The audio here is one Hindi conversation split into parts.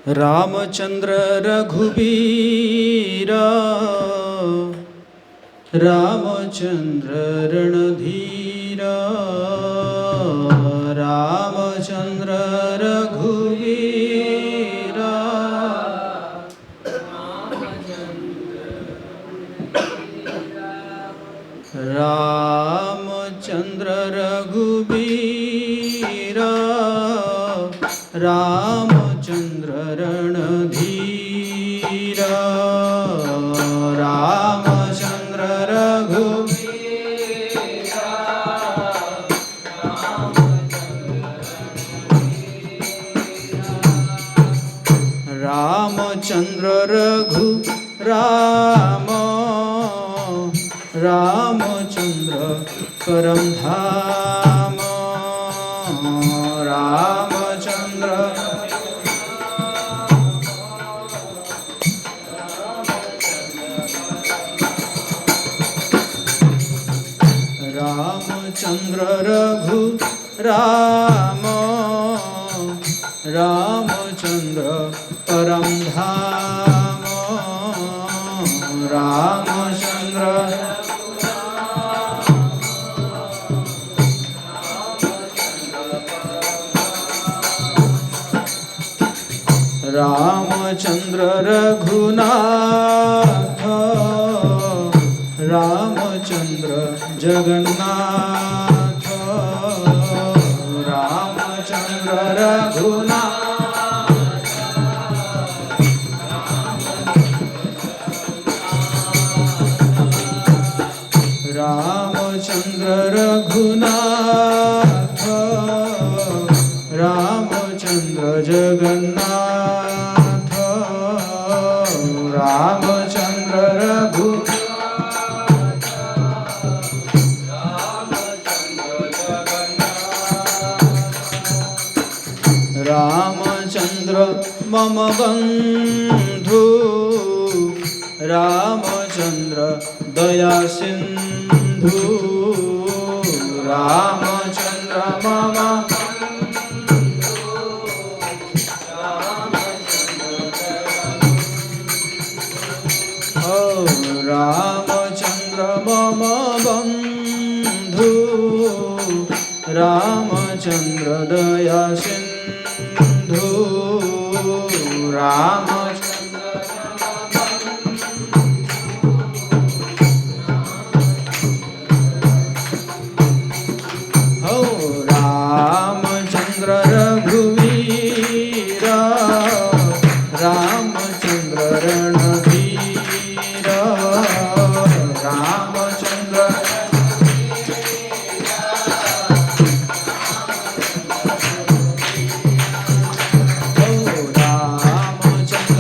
रामचंद्र रघुबीरा रामचंद्र रणधीरा रामचंद्र रघुबीरा रामचंद्र रघुबीरा रामचंद्र रणधीरा रामचंद्र रघुबीरा रामचंद्र रघु राम रामचंद्र परम धाम रामचंद्र रामचंद्र रघु राम रामचंद्र परम धाम रामचंद्र रामचंद्र रघुनाथ रामचंद्र जगन्नाथ रामचंद्र रघुनाथ रामचंद्र रघुनाथ रामचंद्र जगन्नाथ रामचंद्र रघु रामचंद्र मम बंधु रामचंद्र दया सिंधु रामचंद्र मम रामचंद्र मम बंधु रामचंद्र दया सिंधु रामचंद्र हो रामचंद्र रघुवीरा रामचंद्र रणधीरा रामचंद्र रामचंद्र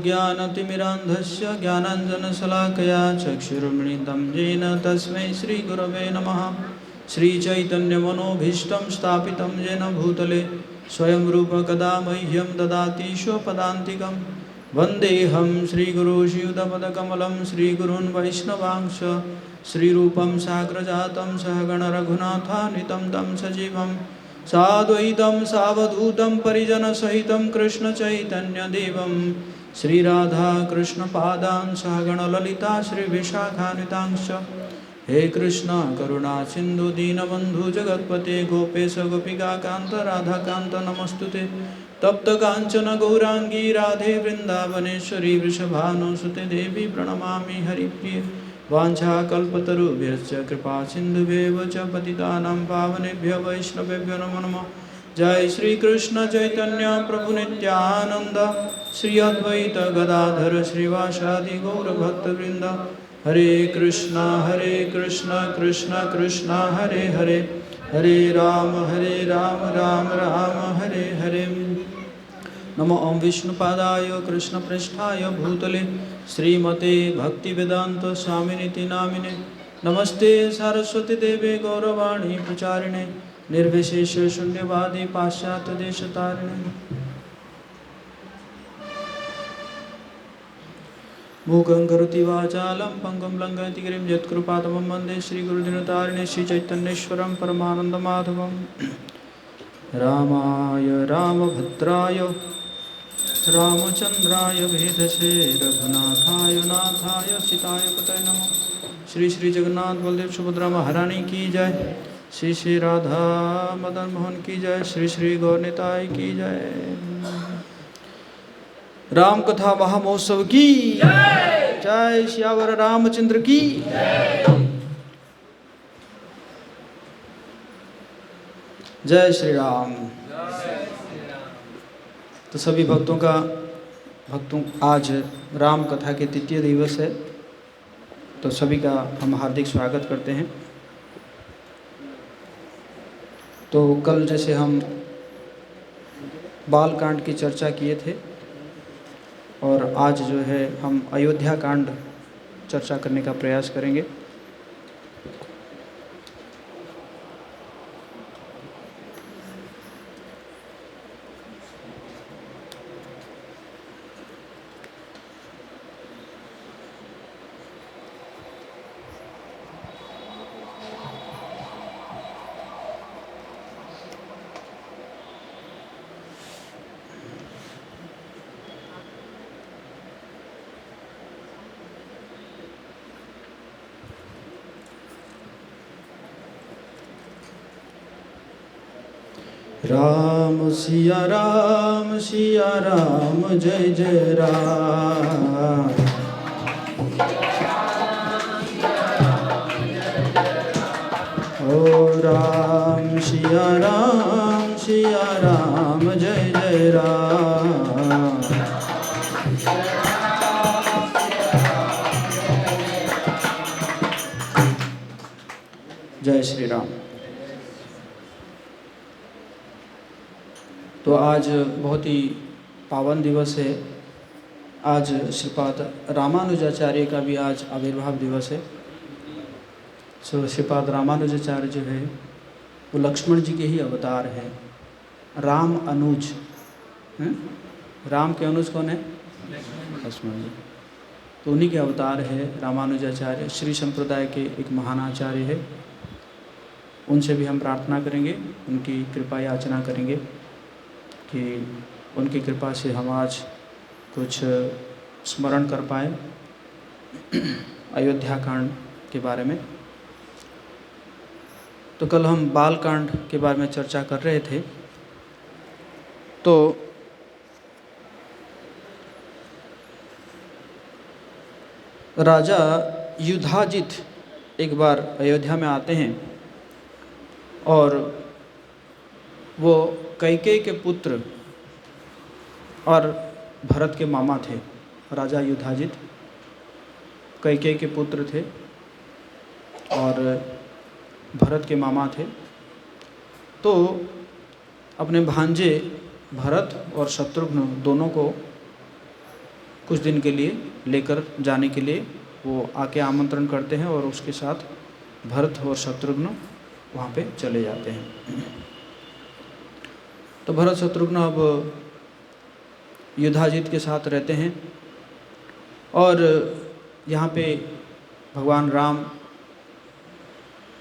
ज्ञानतिमिरान्धस्य ज्ञानाञ्जनशलाकया चक्षुरुन्मिलितं येन तस्मै श्रीगुरवे नमः। श्रीचैतन्यमनोभीष्टं स्थापितं येन भूतले स्वयं रूप कदा मह्यं ददाति स्वपदान्तिकं। वन्देऽहं श्रीगुरो श्रीयुतपदकमलं श्रीगुरून् वैष्णवांश श्रीरूपं साग्रजातं सहगण रघुनाथान्वितं तं सजीवं साद्वैतं सावधूतं परिजनसहितं कृष्णचैतन्यदेवं श्रीराधा कृष्णपादान् सहगण ललिता श्रीविशाखान्वितांश्च। हे कृष्ण करुणा सिन्धु दीनबन्धु जगत्पते गोपेश गोपिकान्त राधाकान्त नमस्तुते। तप्त कांचन गौरांगी राधे वृंदावनेश्वरी वृषभानुसुते देवी प्रणमामि हरिप्रिये। वाञ्छाकल्पतरुभ्यश्च कृपा सिन्धुभ्येव च पतितानां पावनेभ्यो वैष्णवेभ्यो नमो नमः। जय श्री कृष्ण चैतन्य प्रभु नित्यानंद श्री अद्वैत गदाधर श्रीवासादि गौरभक्तवृंद। हरे कृष्ण कृष्ण कृष्ण हरे हरे, हरे राम राम राम हरे हरे। नमो ओं विष्णुपादाय कृष्णप्रेष्ठाय भूतले श्रीमते भक्तिवेदांत स्वामिनिति नामिने। नमस्ते सरस्वती देवे गौरवाणी प्रचारिणे निर्विशेष शून्यवादी पाश्चात्य देशतारिणे। मूकं करोति वाचालं पंगुं लंघयति गिरिं यत्कृपातमं वन्दे श्रीगुरुदिनतारिणे श्रीचैतन्येश्वरं परमानन्दमाधवं। रामाय रामभद्राय रामचंद्राय भेदसे रघुनाथाय नाथाय सीताय पतये नमः। श्री श्री जगन्नाथ बलदेव सुभद्रा महारानी की जय। श्री श्री राधा मदन मोहन की जय। श्री श्री गौरनिताय की जय। राम कथा महामहोत्सव की जय। जय श्यावर रामचंद्र की जय। श्री राम। तो सभी भक्तों आज राम कथा के तृतीय दिवस है, तो सभी का हम हार्दिक स्वागत करते हैं। तो कल जैसे हम बाल कांड की चर्चा किए थे और आज जो है हम अयोध्या कांड चर्चा करने का प्रयास करेंगे। राम सिया राम जय जय राम। ओ राम सिया राम जय जय राम। जय श्री राम। तो आज बहुत ही पावन दिवस है। आज श्रीपाद रामानुजाचार्य का भी आज आविर्भाव दिवस है। सो श्रीपाद रामानुजाचार्य जो है वो लक्ष्मण जी के ही अवतार है। राम अनुज हैं? राम के अनुज कौन है? लक्ष्मण जी। तो उन्हीं के अवतार है रामानुजाचार्य। श्री संप्रदाय के एक महान आचार्य है। उनसे भी हम प्रार्थना करेंगे, उनकी कृपा याचना करेंगे कि उनकी कृपा से हम आज कुछ स्मरण कर पाए अयोध्या कांड के बारे में। तो कल हम बाल कांड के बारे में चर्चा कर रहे थे। तो राजा युधाजित एक बार अयोध्या में आते हैं और वो कैकेयी के पुत्र और भरत के मामा थे। राजा युधाजित कैकेयी के पुत्र थे और भरत के मामा थे। तो अपने भांजे भरत और शत्रुघ्न दोनों को कुछ दिन के लिए लेकर जाने के लिए वो आके आमंत्रण करते हैं और उसके साथ भरत और शत्रुघ्न वहाँ पे चले जाते हैं। तो भरत शत्रुघ्न अब युधाजित के साथ रहते हैं और यहाँ पे भगवान राम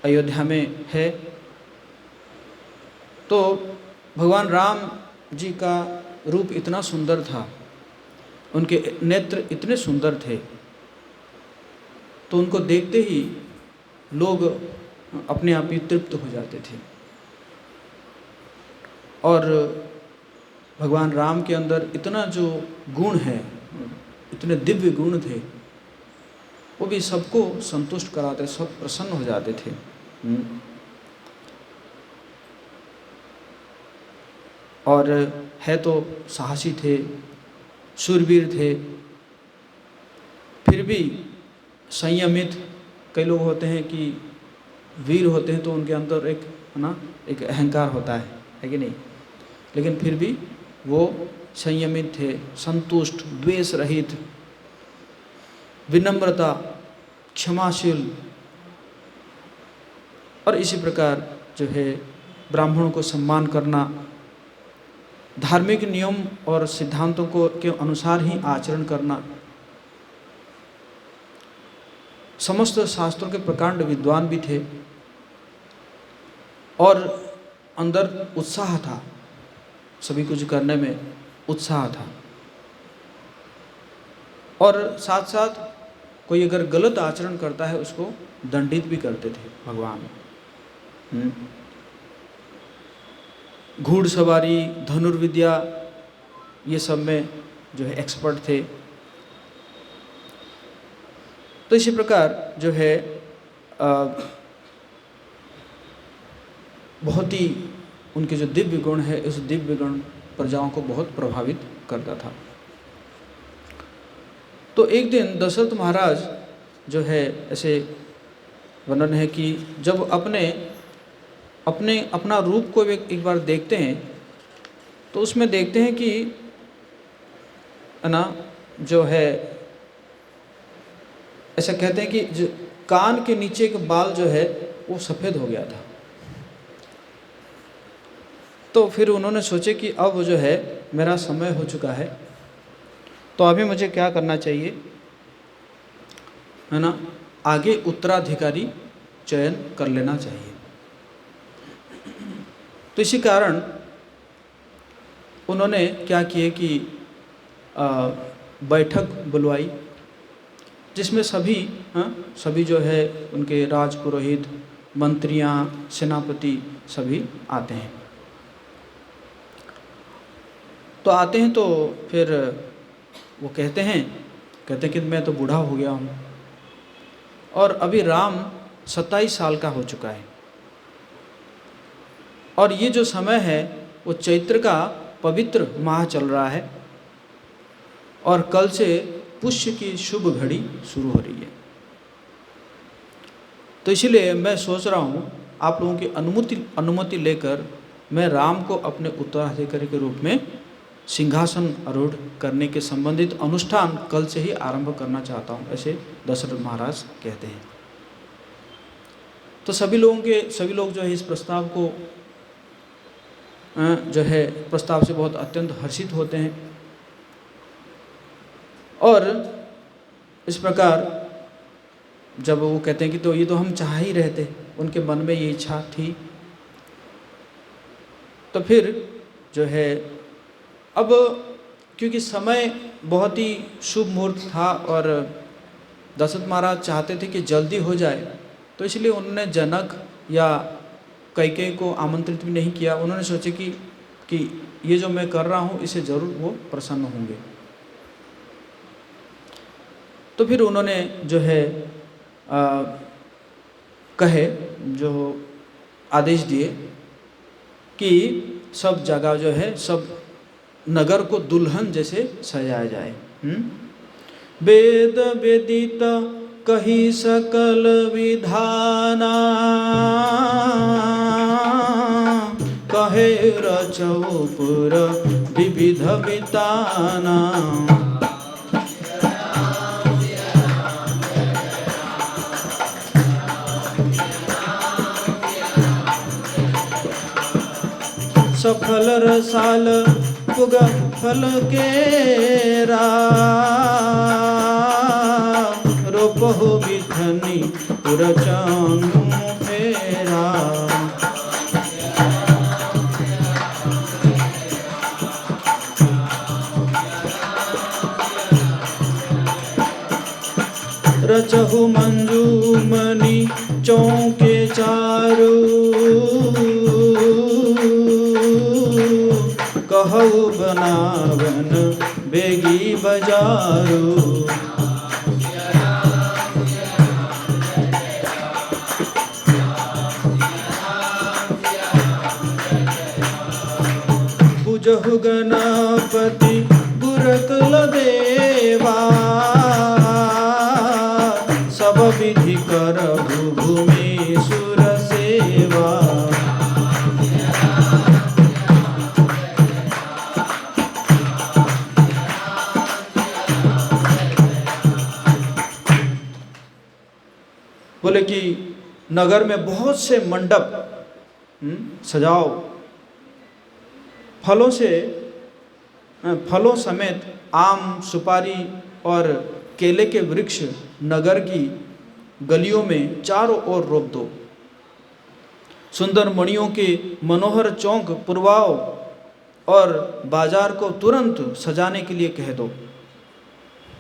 अयोध्या में है। तो भगवान राम जी का रूप इतना सुंदर था, उनके नेत्र इतने सुंदर थे, तो उनको देखते ही लोग अपने आप ही तृप्त हो जाते थे। और भगवान राम के अंदर इतना जो गुण है, इतने दिव्य गुण थे, वो भी सबको संतुष्ट कराते, सब प्रसन्न हो जाते थे। और है तो साहसी थे, शूरवीर थे, फिर भी संयमित। कई लोग होते हैं कि वीर होते हैं तो उनके अंदर एक एक अहंकार होता है कि नहीं, लेकिन फिर भी वो संयमित थे, संतुष्ट, द्वेष रहित, विनम्रता, क्षमाशील। और इसी प्रकार जो है ब्राह्मणों को सम्मान करना, धार्मिक नियम और सिद्धांतों को के अनुसार ही आचरण करना। समस्त शास्त्रों के प्रकांड विद्वान भी थे और अंदर उत्साह था, सभी कुछ करने में उत्साह था। और साथ साथ कोई अगर गलत आचरण करता है उसको दंडित भी करते थे भगवान। घुड़सवारी, धनुर्विद्या, ये सब में जो है एक्सपर्ट थे। तो इसी प्रकार जो है बहुत ही उनके जो दिव्य गुण है, इस दिव्य गुण प्रजाओं को बहुत प्रभावित करता था। तो एक दिन दशरथ महाराज जो है, ऐसे वर्णन है कि जब अपना रूप को एक बार देखते हैं तो उसमें देखते हैं कि जो है, ऐसा कहते हैं कि जो कान के नीचे का बाल जो है वो सफ़ेद हो गया था। तो फिर उन्होंने सोचे कि अब जो है मेरा समय हो चुका है, तो अभी मुझे क्या करना चाहिए, है आगे उत्तराधिकारी चयन कर लेना चाहिए। तो इसी कारण उन्होंने क्या किए कि बैठक बुलवाई, जिसमें सभी जो है उनके राजपुरोहित, मंत्रियां, सेनापति सभी आते हैं। तो आते हैं तो फिर वो कहते हैं कि मैं तो बूढ़ा हो गया हूँ और अभी राम 27 साल का हो चुका है, और ये जो समय है वो चैत्र का पवित्र माह चल रहा है और कल से पुष्य की शुभ घड़ी शुरू हो रही है। तो इसलिए मैं सोच रहा हूँ आप लोगों की अनुमति लेकर मैं राम को अपने उत्तराधिकारी के रूप में सिंहासन आरूढ़ करने के संबंधित अनुष्ठान कल से ही आरंभ करना चाहता हूँ, ऐसे दशरथ महाराज कहते हैं। तो सभी लोग जो है इस प्रस्ताव को जो है प्रस्ताव से बहुत अत्यंत हर्षित होते हैं। और इस प्रकार जब वो कहते हैं कि तो ये तो हम चाह ही रहे थे, उनके मन में ये इच्छा थी। तो फिर जो है अब क्योंकि समय बहुत ही शुभ मुहूर्त था और दशरथ महाराज चाहते थे कि जल्दी हो जाए, तो इसलिए उन्होंने जनक या कैकेयी को आमंत्रित भी नहीं किया। उन्होंने सोचे कि ये जो मैं कर रहा हूँ इससे ज़रूर वो प्रसन्न होंगे। तो फिर उन्होंने जो है जो आदेश दिए कि सब जगह जो है सब नगर को दुल्हन जैसे सजाया जाए। वेद वेदित कही सकल विधाना, कहे रचौ पुर विविध विताना। सफल रसाल पुग फल केरा, रोपहु बिथनी पुरचानु फेरा। रचहु मंजूमणि चौके चारू, कहु बनावन बेगी बजारू। पूजहु गणपति गुरकुल देवा, सब विधि करहु भूमि सुर सेवा। बोले कि नगर में बहुत से मंडप सजाओ, फलों समेत आम सुपारी और केले के वृक्ष नगर की गलियों में चारों ओर रोप दो। सुंदर मणियों के मनोहर चौक पुरवाओ और बाजार को तुरंत सजाने के लिए कह दो।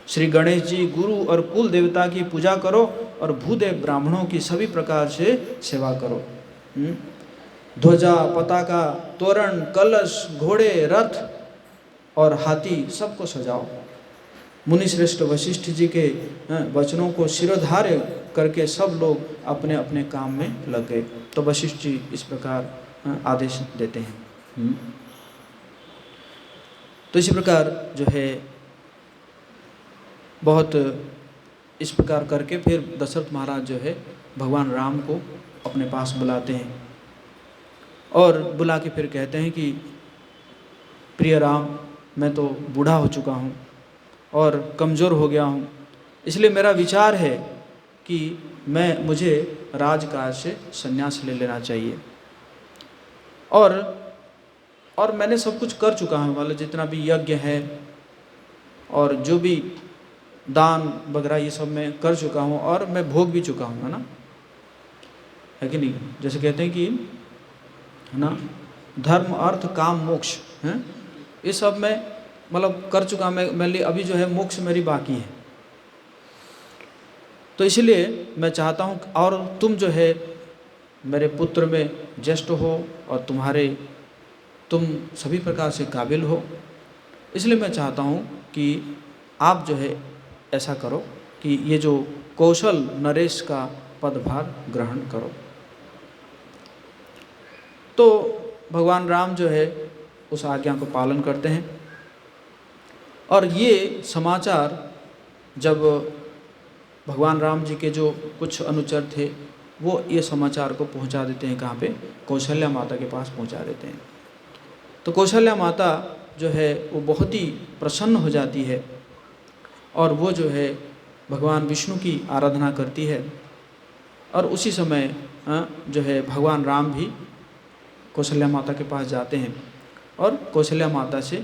श्री गणेश जी गुरु और कुल देवता की पूजा करो और भूदेव ब्राह्मणों की सभी प्रकार से सेवा करो। ध्वजा, पताका, तोरण, कलश, घोड़े, रथ और हाथी सबको सजाओ। मुनि श्रेष्ठ वशिष्ठ जी के वचनों को शिरोधार्य करके सब लोग अपने अपने काम में लग गए। तो वशिष्ठ जी इस प्रकार आदेश देते हैं। तो इसी प्रकार जो है बहुत इस प्रकार करके फिर दशरथ महाराज जो है भगवान राम को अपने पास बुलाते हैं और बुला के फिर कहते हैं कि प्रिय राम, मैं तो बूढ़ा हो चुका हूँ और कमज़ोर हो गया हूँ, इसलिए मेरा विचार है कि मुझे राजकाज से संन्यास ले लेना चाहिए। और मैंने सब कुछ कर चुका हूँ, मतलब जितना भी यज्ञ है और जो भी दान वगैरह ये सब मैं कर चुका हूँ और मैं भोग भी चुका हूँ, है ना, है कि नहीं। जैसे कहते हैं कि है ना, धर्म अर्थ काम मोक्ष है, ये सब मैं मतलब कर चुका। मेरे लिए अभी जो है मोक्ष मेरी बाकी है। तो इसलिए मैं चाहता हूँ और तुम जो है मेरे पुत्र में ज्येष्ठ हो और तुम सभी प्रकार से काबिल हो, इसलिए मैं चाहता हूँ कि आप जो है ऐसा करो कि ये जो कौशल नरेश का पदभार ग्रहण करो। तो भगवान राम जो है उस आज्ञा को पालन करते हैं और ये समाचार जब भगवान राम जी के जो कुछ अनुचर थे वो ये समाचार को पहुंचा देते हैं, कहाँ पे, कौशल्या माता के पास पहुंचा देते हैं। तो कौशल्या माता जो है वो बहुत ही प्रसन्न हो जाती है और वो जो है भगवान विष्णु की आराधना करती है और उसी समय जो है भगवान राम भी कौशल्या माता के पास जाते हैं और कौशल्या माता से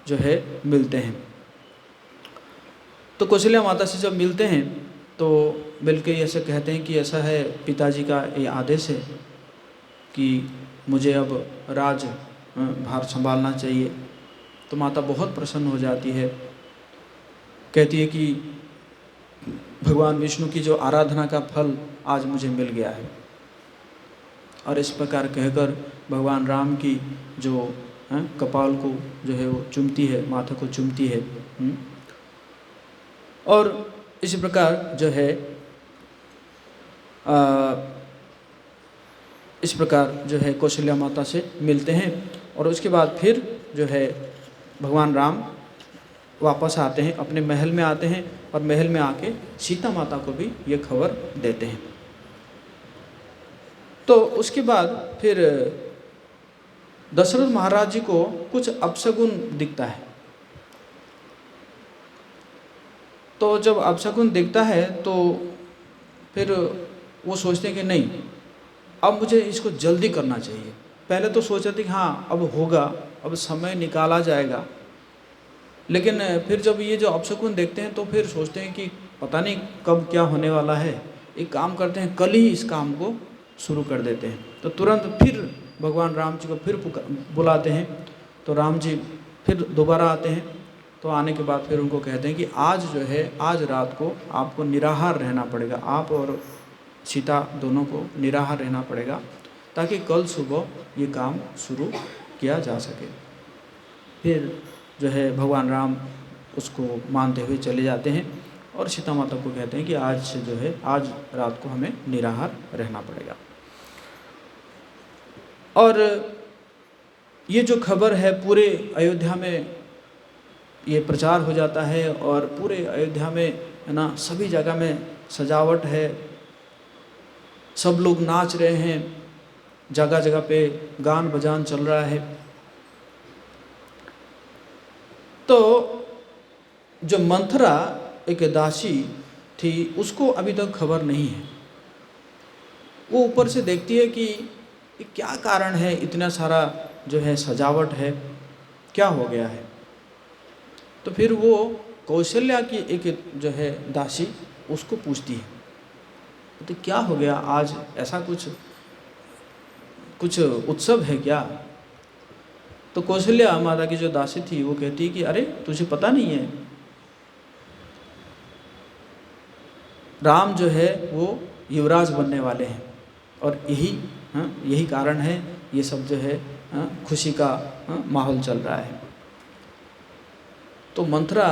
जो है मिलते हैं। तो कौशल्या माता से जब मिलते हैं तो बल्कि ऐसे कहते हैं कि ऐसा है, पिताजी का ये आदेश है कि मुझे अब राज भार संभालना चाहिए। तो माता बहुत प्रसन्न हो जाती है, कहती है कि भगवान विष्णु की जो आराधना का फल आज मुझे मिल गया है। और इस प्रकार कहकर भगवान राम की जो कपाल को जो है वो चूमती है, माथा को चूमती है। और इसी प्रकार जो है इस प्रकार जो है कौशल्या माता से मिलते हैं। और उसके बाद फिर जो है भगवान राम वापस आते हैं, अपने महल में आते हैं और महल में आके सीता माता को भी ये खबर देते हैं। तो उसके बाद फिर दशरथ महाराज जी को कुछ अपशगुन दिखता है। तो जब अपशगुन दिखता है तो फिर वो सोचते हैं कि नहीं, अब मुझे इसको जल्दी करना चाहिए। पहले तो सोचा था कि हाँ अब होगा, अब समय निकाला जाएगा, लेकिन फिर जब ये जो अपशगुन देखते हैं तो फिर सोचते हैं कि पता नहीं कब क्या होने वाला है, एक काम करते हैं कल ही इस काम को शुरू कर देते हैं। तो तुरंत फिर भगवान राम जी को फिर बुलाते हैं। तो राम जी फिर दोबारा आते हैं। तो आने के बाद फिर उनको कहते हैं कि आज जो है, आज रात को आपको निराहार रहना पड़ेगा, आप और सीता दोनों को निराहार रहना पड़ेगा, ताकि कल सुबह ये काम शुरू किया जा सके। फिर जो है भगवान राम उसको मानते हुए चले जाते हैं और सीता माता को कहते हैं कि आज से जो है, आज रात को हमें निराहार रहना पड़ेगा। और ये जो खबर है पूरे अयोध्या में ये प्रचार हो जाता है और पूरे अयोध्या में है ना, सभी जगह में सजावट है, सब लोग नाच रहे हैं, जगह जगह पे गान बजान चल रहा है। तो जो मंथरा एक दासी थी, उसको अभी तक खबर नहीं है। वो ऊपर से देखती है कि ये क्या कारण है, इतना सारा जो है सजावट है, क्या हो गया है। तो फिर वो कौशल्या की एक जो है दासी उसको पूछती है, तो क्या हो गया आज, ऐसा कुछ उत्सव है क्या। तो कौशल्या माता की जो दासी थी वो कहती है कि अरे तुझे पता नहीं है, राम जो है वो युवराज बनने वाले हैं और यही कारण है, ये सब जो है खुशी का माहौल चल रहा है। तो मंथरा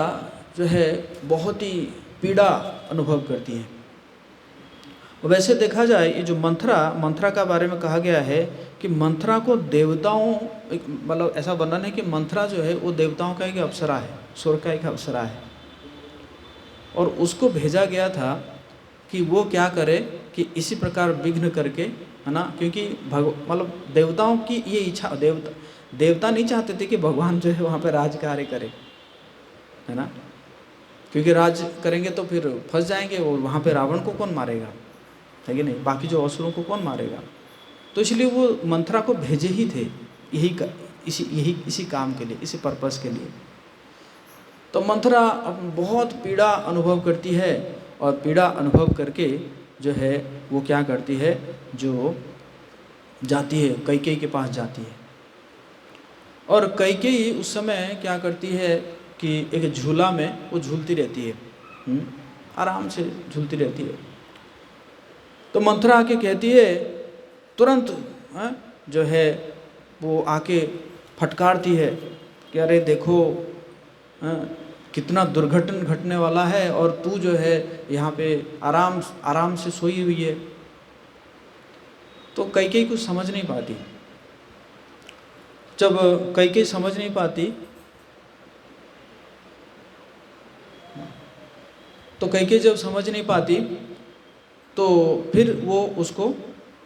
जो है बहुत ही पीड़ा अनुभव करती है। वैसे देखा जाए, ये जो मंथरा का बारे में कहा गया है कि मंथरा को देवताओं, मतलब ऐसा वर्णन है कि मंथरा जो है वो देवताओं का एक अप्सरा है, स्वर्ग का एक अप्सरा है। और उसको भेजा गया था कि वो क्या करे कि इसी प्रकार विघ्न करके, है ना, क्योंकि मतलब देवताओं की ये इच्छा, देवता नहीं चाहते थे कि भगवान जो है वहाँ पर राज कार्य करे, है ना, क्योंकि राज करेंगे तो फिर फंस जाएंगे, और वहाँ पे रावण को कौन मारेगा, है कि नहीं, बाकी जो असुरों को कौन मारेगा। तो इसलिए वो मंथरा को भेजे ही थे इसी काम के लिए, इसी पर्पस के लिए। तो मंथरा बहुत पीड़ा अनुभव करती है और पीड़ा अनुभव करके जो है वो क्या करती है, जो जाती है कैकेयी के पास जाती है। और कैकेयी उस समय क्या करती है कि एक झूला में वो झूलती रहती है, आराम से झूलती रहती है। तो मंथरा आके कहती है, तुरंत जो है वो आके फटकारती है कि अरे देखो कितना दुर्घटना घटने वाला है और तू जो है यहाँ पे आराम से सोई हुई है। तो कैकेयी कुछ समझ नहीं पाती। जब कैकेयी समझ नहीं पाती तो कैकेयी जब समझ नहीं पाती तो फिर वो उसको,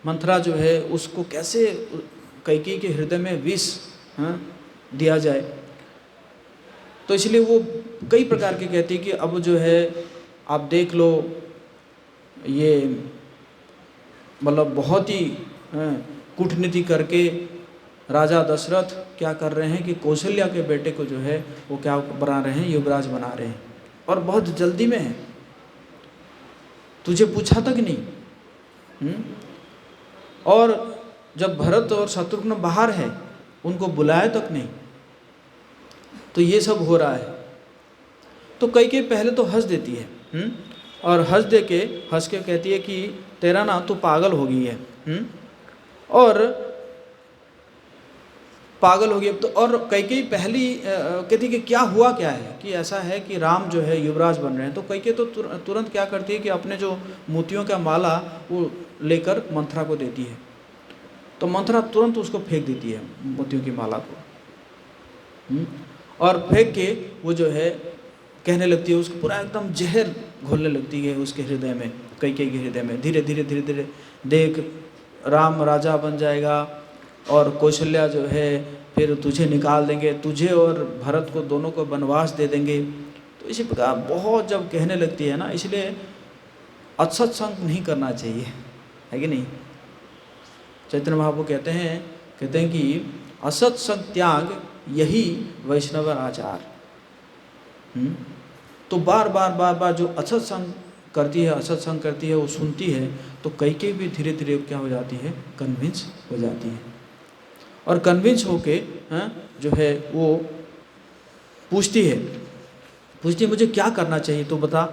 मंथरा जो है उसको कैसे कैकेयी के हृदय में विष दिया जाए। तो इसलिए वो कई प्रकार के कहती है कि अब जो है आप देख लो, ये मतलब बहुत ही कूटनीति करके राजा दशरथ क्या कर रहे हैं कि कौशल्या के बेटे को जो है वो क्या बना रहे हैं, युवराज बना रहे हैं, और बहुत जल्दी में है, तुझे पूछा तक नहीं। और जब भरत और शत्रुघ्न बाहर है, उनको बुलाया तक नहीं, तो ये सब हो रहा है। तो कई पहले तो हंस देती है, और हंस के कहती है कि तेरा ना तू पागल हो गई है, और पागल हो गई। तो और कई पहली कहती है कि क्या हुआ क्या है, कि ऐसा है कि राम जो है युवराज बन रहे हैं। तो कई तो तुरंत क्या करती है कि अपने जो मोतियों का माला वो लेकर मंथरा को देती है। तो मंथरा तुरंत उसको फेंक देती है मोतियों की माला को, और फेंक के वो जो है कहने लगती है, उसको पूरा एकदम जहर घोलने लगती है उसके हृदय में, कई के हृदय में। धीरे धीरे देख राम राजा बन जाएगा, और कौशल्या जो है फिर तुझे निकाल देंगे, तुझे और भरत को दोनों को वनवास दे देंगे। तो इसी प्रकार बहुत जब कहने लगती है ना, इसलिए असत्संग नहीं करना चाहिए, है कि नहीं। चैतन्य महाप्रभु कहते हैं कि असत्संग त्याग यही वैष्णव आचार। तो बार बार जो असत्संग करती है, वो सुनती है, तो कई भी धीरे धीरे क्या हो जाती है, कन्विंस हो जाती है, और कन्विंस होके जो है वो पूछती है मुझे क्या करना चाहिए तो बता।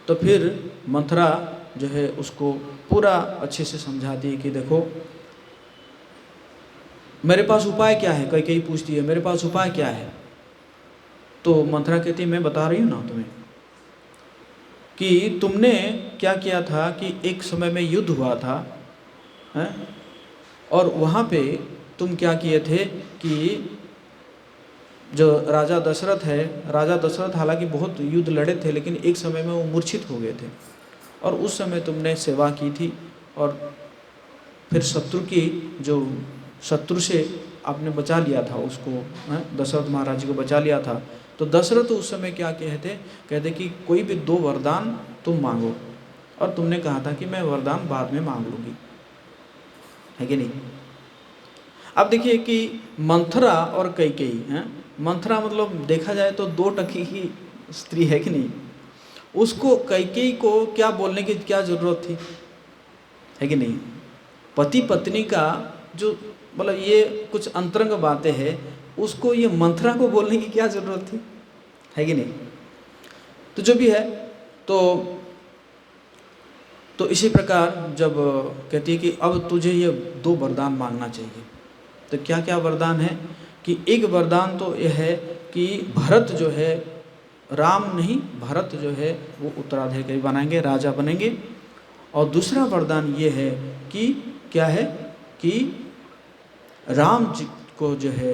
तो फिर मंथरा जो है उसको पूरा अच्छे से समझाती है कि देखो मेरे पास उपाय क्या है। कई पूछती है मेरे पास उपाय क्या है। तो मंथरा कहती है मैं बता रही हूँ ना तुम्हें कि तुमने क्या किया था कि एक समय में युद्ध हुआ था, है? और वहाँ पे तुम क्या किए थे कि जो राजा दशरथ हालांकि बहुत युद्ध लड़े थे, लेकिन एक समय में वो मूर्छित हो गए थे, और उस समय तुमने सेवा की थी, और फिर शत्रु से आपने बचा लिया था उसको, दशरथ महाराज जी को बचा लिया था। तो दशरथ उस समय क्या कहते कि कोई भी 2 वरदान तुम मांगो, और तुमने कहा था कि मैं वरदान बाद में मांग लूँगी, है कि नहीं। अब देखिए कि मंथरा और कैकेयी हैं। मंथरा मतलब देखा जाए तो 2 टकी की स्त्री है कि नहीं। उसको कैकेयी को क्या बोलने की क्या ज़रूरत थी, है कि नहीं। पति पत्नी का जो मतलब ये कुछ अंतरंग बातें हैं, उसको ये मंथरा को बोलने की क्या ज़रूरत थी, है कि नहीं। तो जो भी है, तो इसी प्रकार जब कहती है कि अब तुझे ये 2 वरदान मांगना चाहिए। तो क्या क्या वरदान है कि एक वरदान तो यह है कि भरत जो है, राम नहीं भरत जो है वो उत्तराधिकारी बनाएंगे, राजा बनेंगे। और दूसरा वरदान ये है कि क्या है कि राम जी को जो है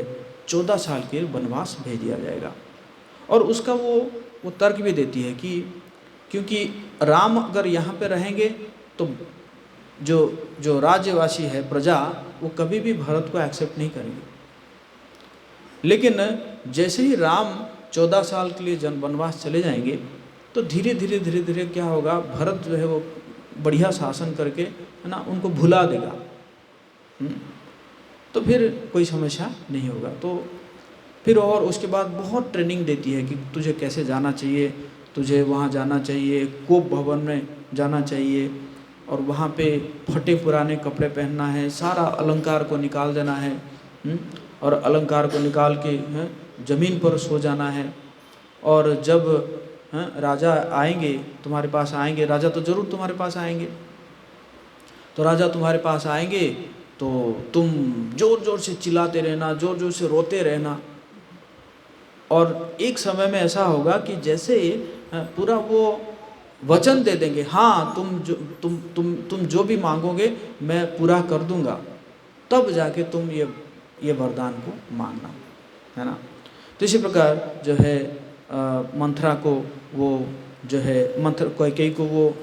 14 साल के वनवास भेज दिया जाएगा। और उसका वो तर्क भी देती है कि क्योंकि राम अगर यहाँ पे रहेंगे तो जो राज्यवासी है प्रजा, वो कभी भी भरत को एक्सेप्ट नहीं करेंगे। लेकिन जैसे ही राम 14 साल के लिए वनवास चले जाएंगे, तो धीरे धीरे क्या होगा, भरत जो है वो बढ़िया शासन करके, है ना, उनको भुला देगा। तो फिर कोई समस्या नहीं होगा। तो फिर और उसके बाद बहुत ट्रेनिंग देती है कि तुझे कैसे जाना चाहिए, तुझे वहाँ जाना चाहिए, कोप भवन में जाना चाहिए, और वहाँ पे फटे पुराने कपड़े पहनना है, सारा अलंकार को निकाल देना है, और अलंकार को निकाल के ज़मीन पर सो जाना है। और जब राजा आएंगे तुम्हारे पास आएंगे, राजा तो ज़रूर तुम्हारे पास आएंगे, तो राजा तुम्हारे पास आएंगे तो तुम ज़ोर ज़ोर से चिल्लाते रहना, ज़ोर ज़ोर से रोते रहना। और एक समय में ऐसा होगा कि जैसे पूरा वो वचन दे देंगे, हाँ तुम जो भी मांगोगे मैं पूरा कर दूंगा, तब जाके तुम ये वरदान को मांगना, है ना। तो इसी प्रकार जो है मंथरा को वो जो है कैकेयी को वो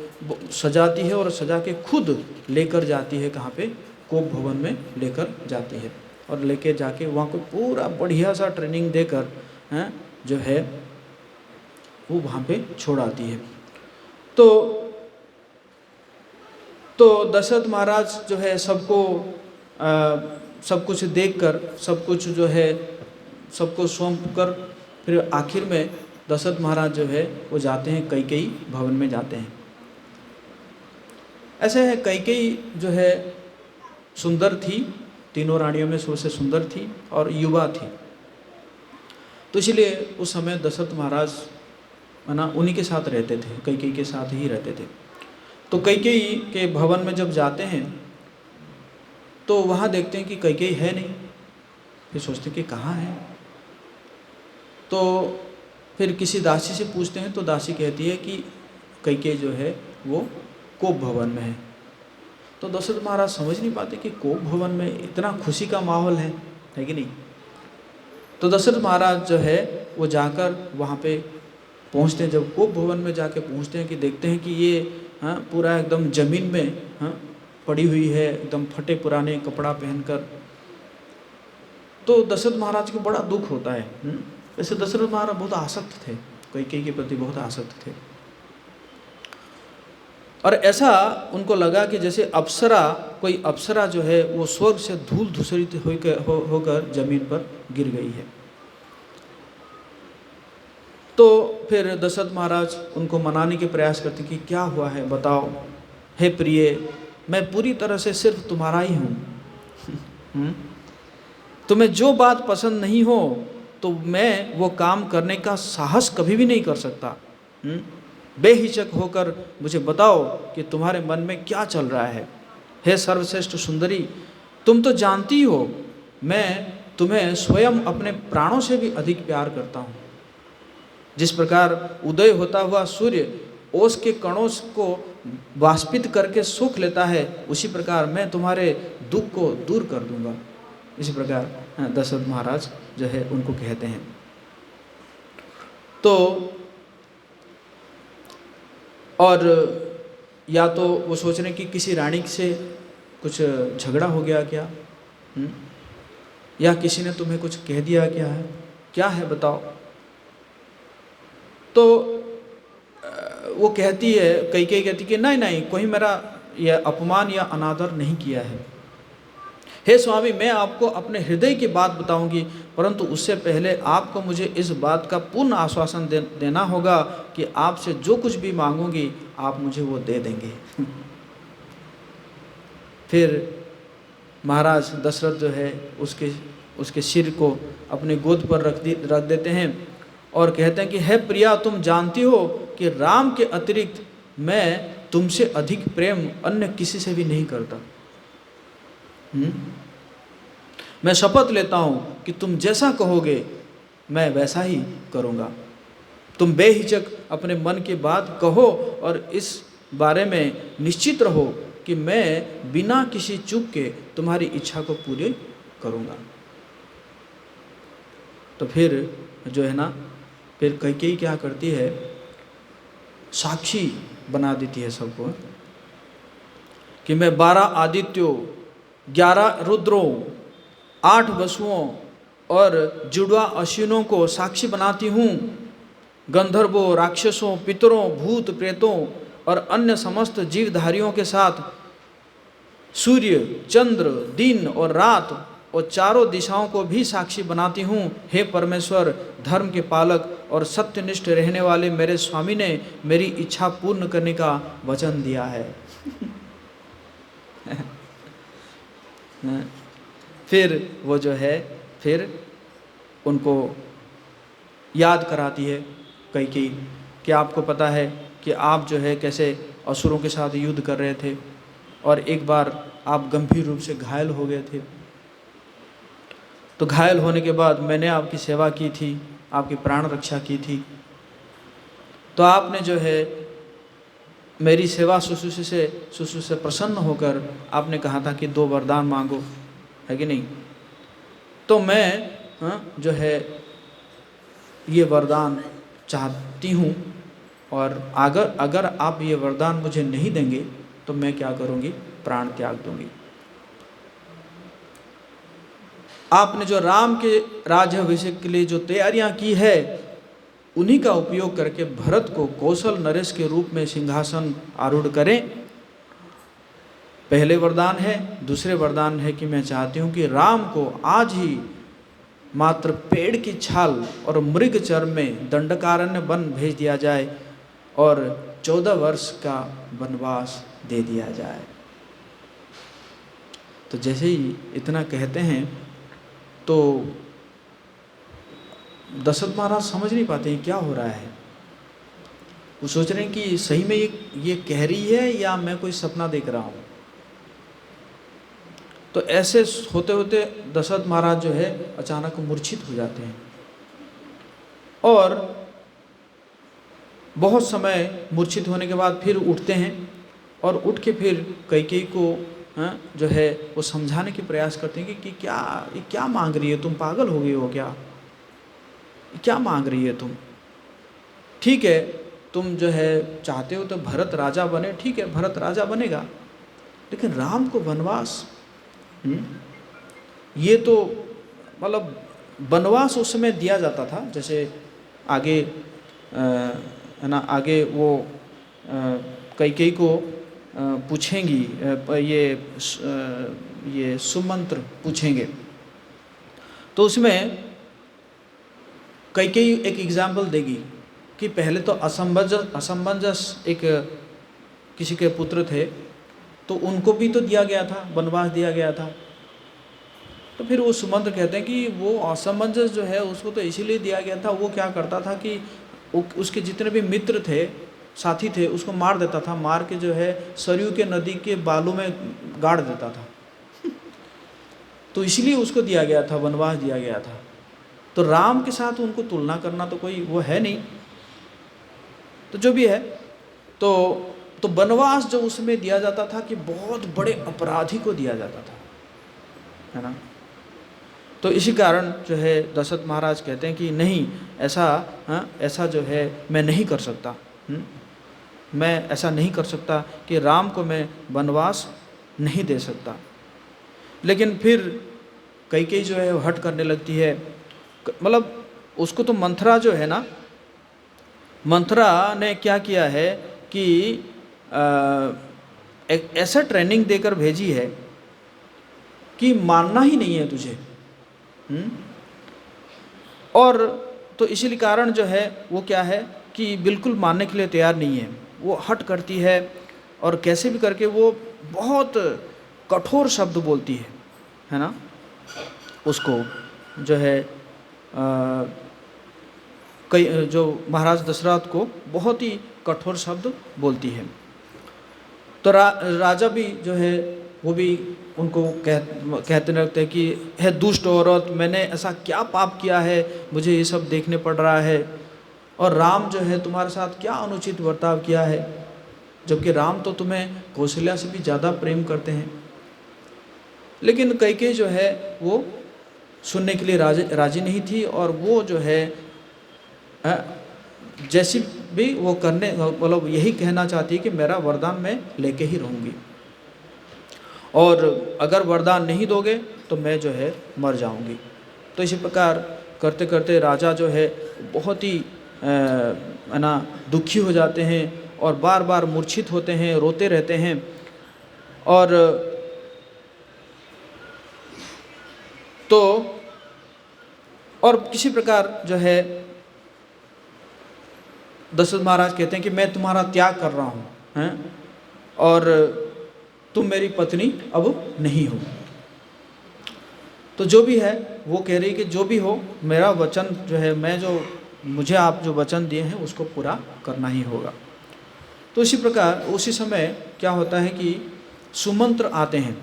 सजाती है, और सजा के खुद लेकर जाती है कहाँ पे, कोप भवन में लेकर जाती है, और लेके जाके वहाँ को पूरा बढ़िया सा ट्रेनिंग देकर जो है वो वहाँ पे छोड़ आती है। तो तो दशरथ महाराज जो है सबको सब कुछ देखकर, सब कुछ जो है सबको सौंप कर, फिर आखिर में दशरथ महाराज जो है वो जाते हैं कैकेयी भवन में जाते हैं। ऐसे है कैकेयी जो है सुंदर थी, तीनों रानियों में सबसे सुंदर थी और युवा थी। तो इसलिए उस समय दशरथ महाराज है ना उन्हीं के साथ रहते थे, कैकेयी के साथ ही रहते थे। तो कैकेयी के भवन में जब जाते हैं तो वहाँ देखते हैं कि कैकेयी है नहीं। फिर सोचते हैं कि कहाँ है। तो फिर किसी दासी से पूछते हैं तो दासी कहती है कि कैकेयी जो है वो कोप भवन में है। तो दशरथ महाराज समझ नहीं पाते कि कोप भवन में इतना खुशी का माहौल है कि नहीं। तो दशरथ महाराज जो है वो जाकर वहाँ पे पहुँचते हैं। जब कोप भवन में जाके पहुँचते हैं कि देखते हैं कि ये पूरा एकदम ज़मीन में पड़ी हुई है, एकदम फटे पुराने कपड़ा पहनकर। तो दशरथ महाराज को बड़ा दुख होता है। वैसे दशरथ महाराज बहुत आसक्त थे, कैकेयी के प्रति बहुत आसक्त थे। और ऐसा उनको लगा कि जैसे अप्सरा, कोई अप्सरा जो है वो स्वर्ग से धूल धूसरित होकर जमीन पर गिर गई है। तो फिर दशरथ महाराज उनको मनाने के प्रयास करते कि क्या हुआ है बताओ। हे प्रिय, मैं पूरी तरह से सिर्फ तुम्हारा ही हूँ। तुम्हें जो बात पसंद नहीं हो तो मैं वो काम करने का साहस कभी भी नहीं कर सकता। बेहिचक होकर मुझे बताओ कि तुम्हारे मन में क्या चल रहा है। हे सर्वश्रेष्ठ सुंदरी, तुम तो जानती हो मैं तुम्हें स्वयं अपने प्राणों से भी अधिक प्यार करता हूँ। जिस प्रकार उदय होता हुआ सूर्य ओस के कणों को वाष्पित करके सूख लेता है, उसी प्रकार मैं तुम्हारे दुख को दूर कर दूंगा। इसी प्रकार दशरथ महाराज जो है उनको कहते हैं। तो और या तो वो सोच रहे हैं कि किसी रानी से कुछ झगड़ा हो गया क्या, या किसी ने तुम्हें कुछ कह दिया क्या है बताओ। तो वो कहती है, कैकेयी कहती कि नहीं, कोई मेरा यह अपमान या अनादर नहीं किया है। हे स्वामी, मैं आपको अपने हृदय की बात बताऊंगी, परंतु उससे पहले आपको मुझे इस बात का पूर्ण आश्वासन देना होगा कि आपसे जो कुछ भी मांगूंगी आप मुझे वो दे देंगे। फिर महाराज दशरथ जो है उसके सिर को अपनी गोद पर रख देते हैं और कहते हैं कि हे प्रिया, तुम जानती हो कि राम के अतिरिक्त मैं तुमसे अधिक प्रेम अन्य किसी से भी नहीं करता। मैं शपथ लेता हूँ कि तुम जैसा कहोगे मैं वैसा ही करूँगा। तुम बेहिचक अपने मन की बात कहो और इस बारे में निश्चित रहो कि मैं बिना किसी चूक के तुम्हारी इच्छा को पूरी करूँगा। तो फिर जो है ना, फिर कैकेयी क्या करती है, साक्षी बना देती है सबको कि मैं 12 आदित्यों, 11 रुद्रों, 8 वसुओं और जुड़वा अश्विनों को साक्षी बनाती हूँ। गंधर्वों, राक्षसों, पितरों, भूत प्रेतों और अन्य समस्त जीवधारियों के साथ सूर्य, चंद्र, दिन और रात और चारों दिशाओं को भी साक्षी बनाती हूँ। हे परमेश्वर, धर्म के पालक और सत्यनिष्ठ रहने वाले मेरे स्वामी ने मेरी इच्छा पूर्ण करने का वचन दिया है। फिर वो जो है फिर उनको याद कराती है कैकेयी कि आपको पता है कि आप जो है कैसे असुरों के साथ युद्ध कर रहे थे और एक बार आप गंभीर रूप से घायल हो गए थे। तो घायल होने के बाद मैंने आपकी सेवा की थी, आपकी प्राण रक्षा की थी। तो आपने जो है मेरी सेवा शुश्रूषा से प्रसन्न होकर आपने कहा था कि 2 वरदान मांगो, है कि नहीं। तो मैं जो है ये वरदान चाहती हूँ और अगर आप ये वरदान मुझे नहीं देंगे तो मैं क्या करूँगी, प्राण त्याग दूँगी। आपने जो राम के राज्याभिषेक के लिए जो तैयारियां की है उन्हीं का उपयोग करके भरत को कौशल नरेश के रूप में सिंहासन आरूढ़ करें पहले वरदान है। दूसरे वरदान है कि मैं चाहती हूँ कि राम को आज ही मात्र पेड़ की छाल और मृग चर्म में दंडकारण्य वन भेज दिया जाए और 14 वर्ष का वनवास दे दिया जाए। तो जैसे ही इतना कहते हैं तो दशरथ महाराज समझ नहीं पाते हैं क्या हो रहा है। वो सोच रहे हैं कि सही में ये कह रही है या मैं कोई सपना देख रहा हूँ। तो ऐसे होते होते दशरथ महाराज जो है अचानक मूर्छित हो जाते हैं और बहुत समय मूर्छित होने के बाद फिर उठते हैं और उठ के फिर कैकेयी को जो है वो समझाने के प्रयास करते हैं कि क्या मांग रही है, तुम पागल हो गई हो क्या मांग रही है तुम। ठीक है, तुम जो है चाहते हो तो भरत राजा बने, ठीक है भरत राजा बनेगा, लेकिन राम को वनवास, ये तो मतलब वनवास उस समय दिया जाता था। जैसे आगे है ना, आगे वो कैकेयी को पूछेंगी, ये सुमंत्र पूछेंगे तो उसमें कैकेयी एक एग्जाम्पल देगी कि पहले तो असमंजस एक किसी के पुत्र थे तो उनको भी तो दिया गया था, वनवास दिया गया था। तो फिर वो सुमंत्र कहते हैं कि वो असमंजस जो है उसको तो इसीलिए दिया गया था, वो क्या करता था कि उसके जितने भी मित्र थे, साथी थे, उसको मार देता था, मार के जो है सरयू के नदी के बालू में गाड़ देता था। तो इसलिए उसको दिया गया था, वनवास दिया गया था। तो राम के साथ उनको तुलना करना तो कोई वो है नहीं। तो जो भी है, तो वनवास जो उसमें दिया जाता था कि बहुत बड़े अपराधी को दिया जाता था, है ना। तो इसी कारण जो है दशरथ महाराज कहते हैं कि नहीं, ऐसा जो है मैं नहीं कर सकता, मैं ऐसा नहीं कर सकता कि राम को मैं वनवास नहीं दे सकता। लेकिन फिर कैकेयी जो है हट करने लगती है। मतलब उसको तो मंथरा जो है ना, मंथरा ने क्या किया है कि एक ऐसा ट्रेनिंग देकर भेजी है कि मानना ही नहीं है तुझे। और तो इसीलिए कारण जो है वो क्या है कि बिल्कुल मानने के लिए तैयार नहीं है, वो हट करती है और कैसे भी करके वो बहुत कठोर शब्द बोलती है ना। उसको जो है जो महाराज दशरथ को बहुत ही कठोर शब्द बोलती है। तो राजा भी जो है वो भी उनको कहते रहते हैं कि है दुष्ट औरत, मैंने ऐसा क्या पाप किया है, मुझे ये सब देखने पड़ रहा है, और राम जो है तुम्हारे साथ क्या अनुचित बर्ताव किया है, जबकि राम तो तुम्हें कौशल्या से भी ज़्यादा प्रेम करते हैं। लेकिन कैकेयी जो है वो सुनने के लिए राजी नहीं थी, और वो जो है जैसी भी वो करने, मतलब यही कहना चाहती है कि मेरा वरदान मैं लेके ही रहूँगी, और अगर वरदान नहीं दोगे तो मैं जो है मर जाऊँगी। तो इसी प्रकार करते करते राजा जो है बहुत ही दुखी हो जाते हैं और बार बार मूर्छित होते हैं, रोते रहते हैं। और किसी प्रकार जो है दशरथ महाराज कहते हैं कि मैं तुम्हारा त्याग कर रहा हूँ, हैं, और तुम मेरी पत्नी अब नहीं हो। तो जो भी है वो कह रही कि जो भी हो, मेरा वचन जो है, मुझे आप जो वचन दिए हैं उसको पूरा करना ही होगा। तो इसी प्रकार उसी समय क्या होता है कि सुमंत्र आते हैं।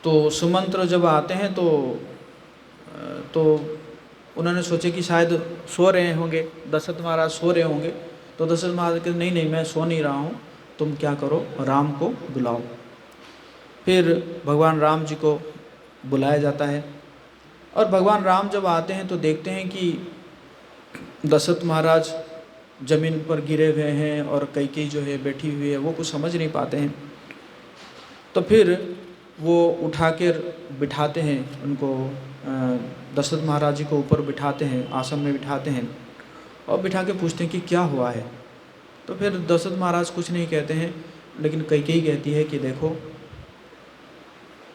तो सुमंत्र जब आते हैं तो उन्होंने सोचे कि शायद सो रहे होंगे, दशरथ महाराज सो रहे होंगे। तो दशरथ महाराज कहते नहीं, मैं सो नहीं रहा हूँ, तुम क्या करो, राम को बुलाओ। फिर भगवान राम जी को बुलाया जाता है, और भगवान राम जब आते हैं तो देखते हैं कि दशरथ महाराज जमीन पर गिरे हुए हैं और कैकेयी जो है बैठी हुई है, वो कुछ समझ नहीं पाते हैं। तो फिर वो उठाकर बिठाते हैं उनको, दशरथ महाराज जी को ऊपर बिठाते हैं, आसन में बिठाते हैं, और बिठा के पूछते हैं कि क्या हुआ है। तो फिर दशरथ महाराज कुछ नहीं कहते हैं, लेकिन कैकेयी कहती है कि देखो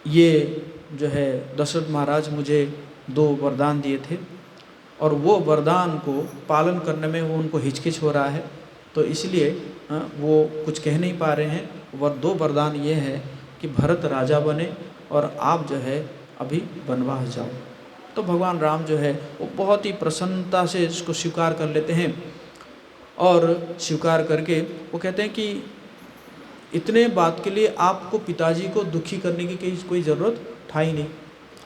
ये जो है दशरथ महाराज मुझे 2 वरदान दिए थे और वो वरदान को पालन करने में वो उनको हिचकिच हो रहा है, तो इसलिए वो कुछ कह नहीं पा रहे हैं। 2 वरदान ये है कि भरत राजा बने और आप जो है अभी वनवास जाओ। तो भगवान राम जो है वो बहुत ही प्रसन्नता से इसको स्वीकार कर लेते हैं और स्वीकार करके वो कहते हैं कि इतने बात के लिए आपको पिताजी को दुखी करने की कोई ज़रूरत था ही नहीं,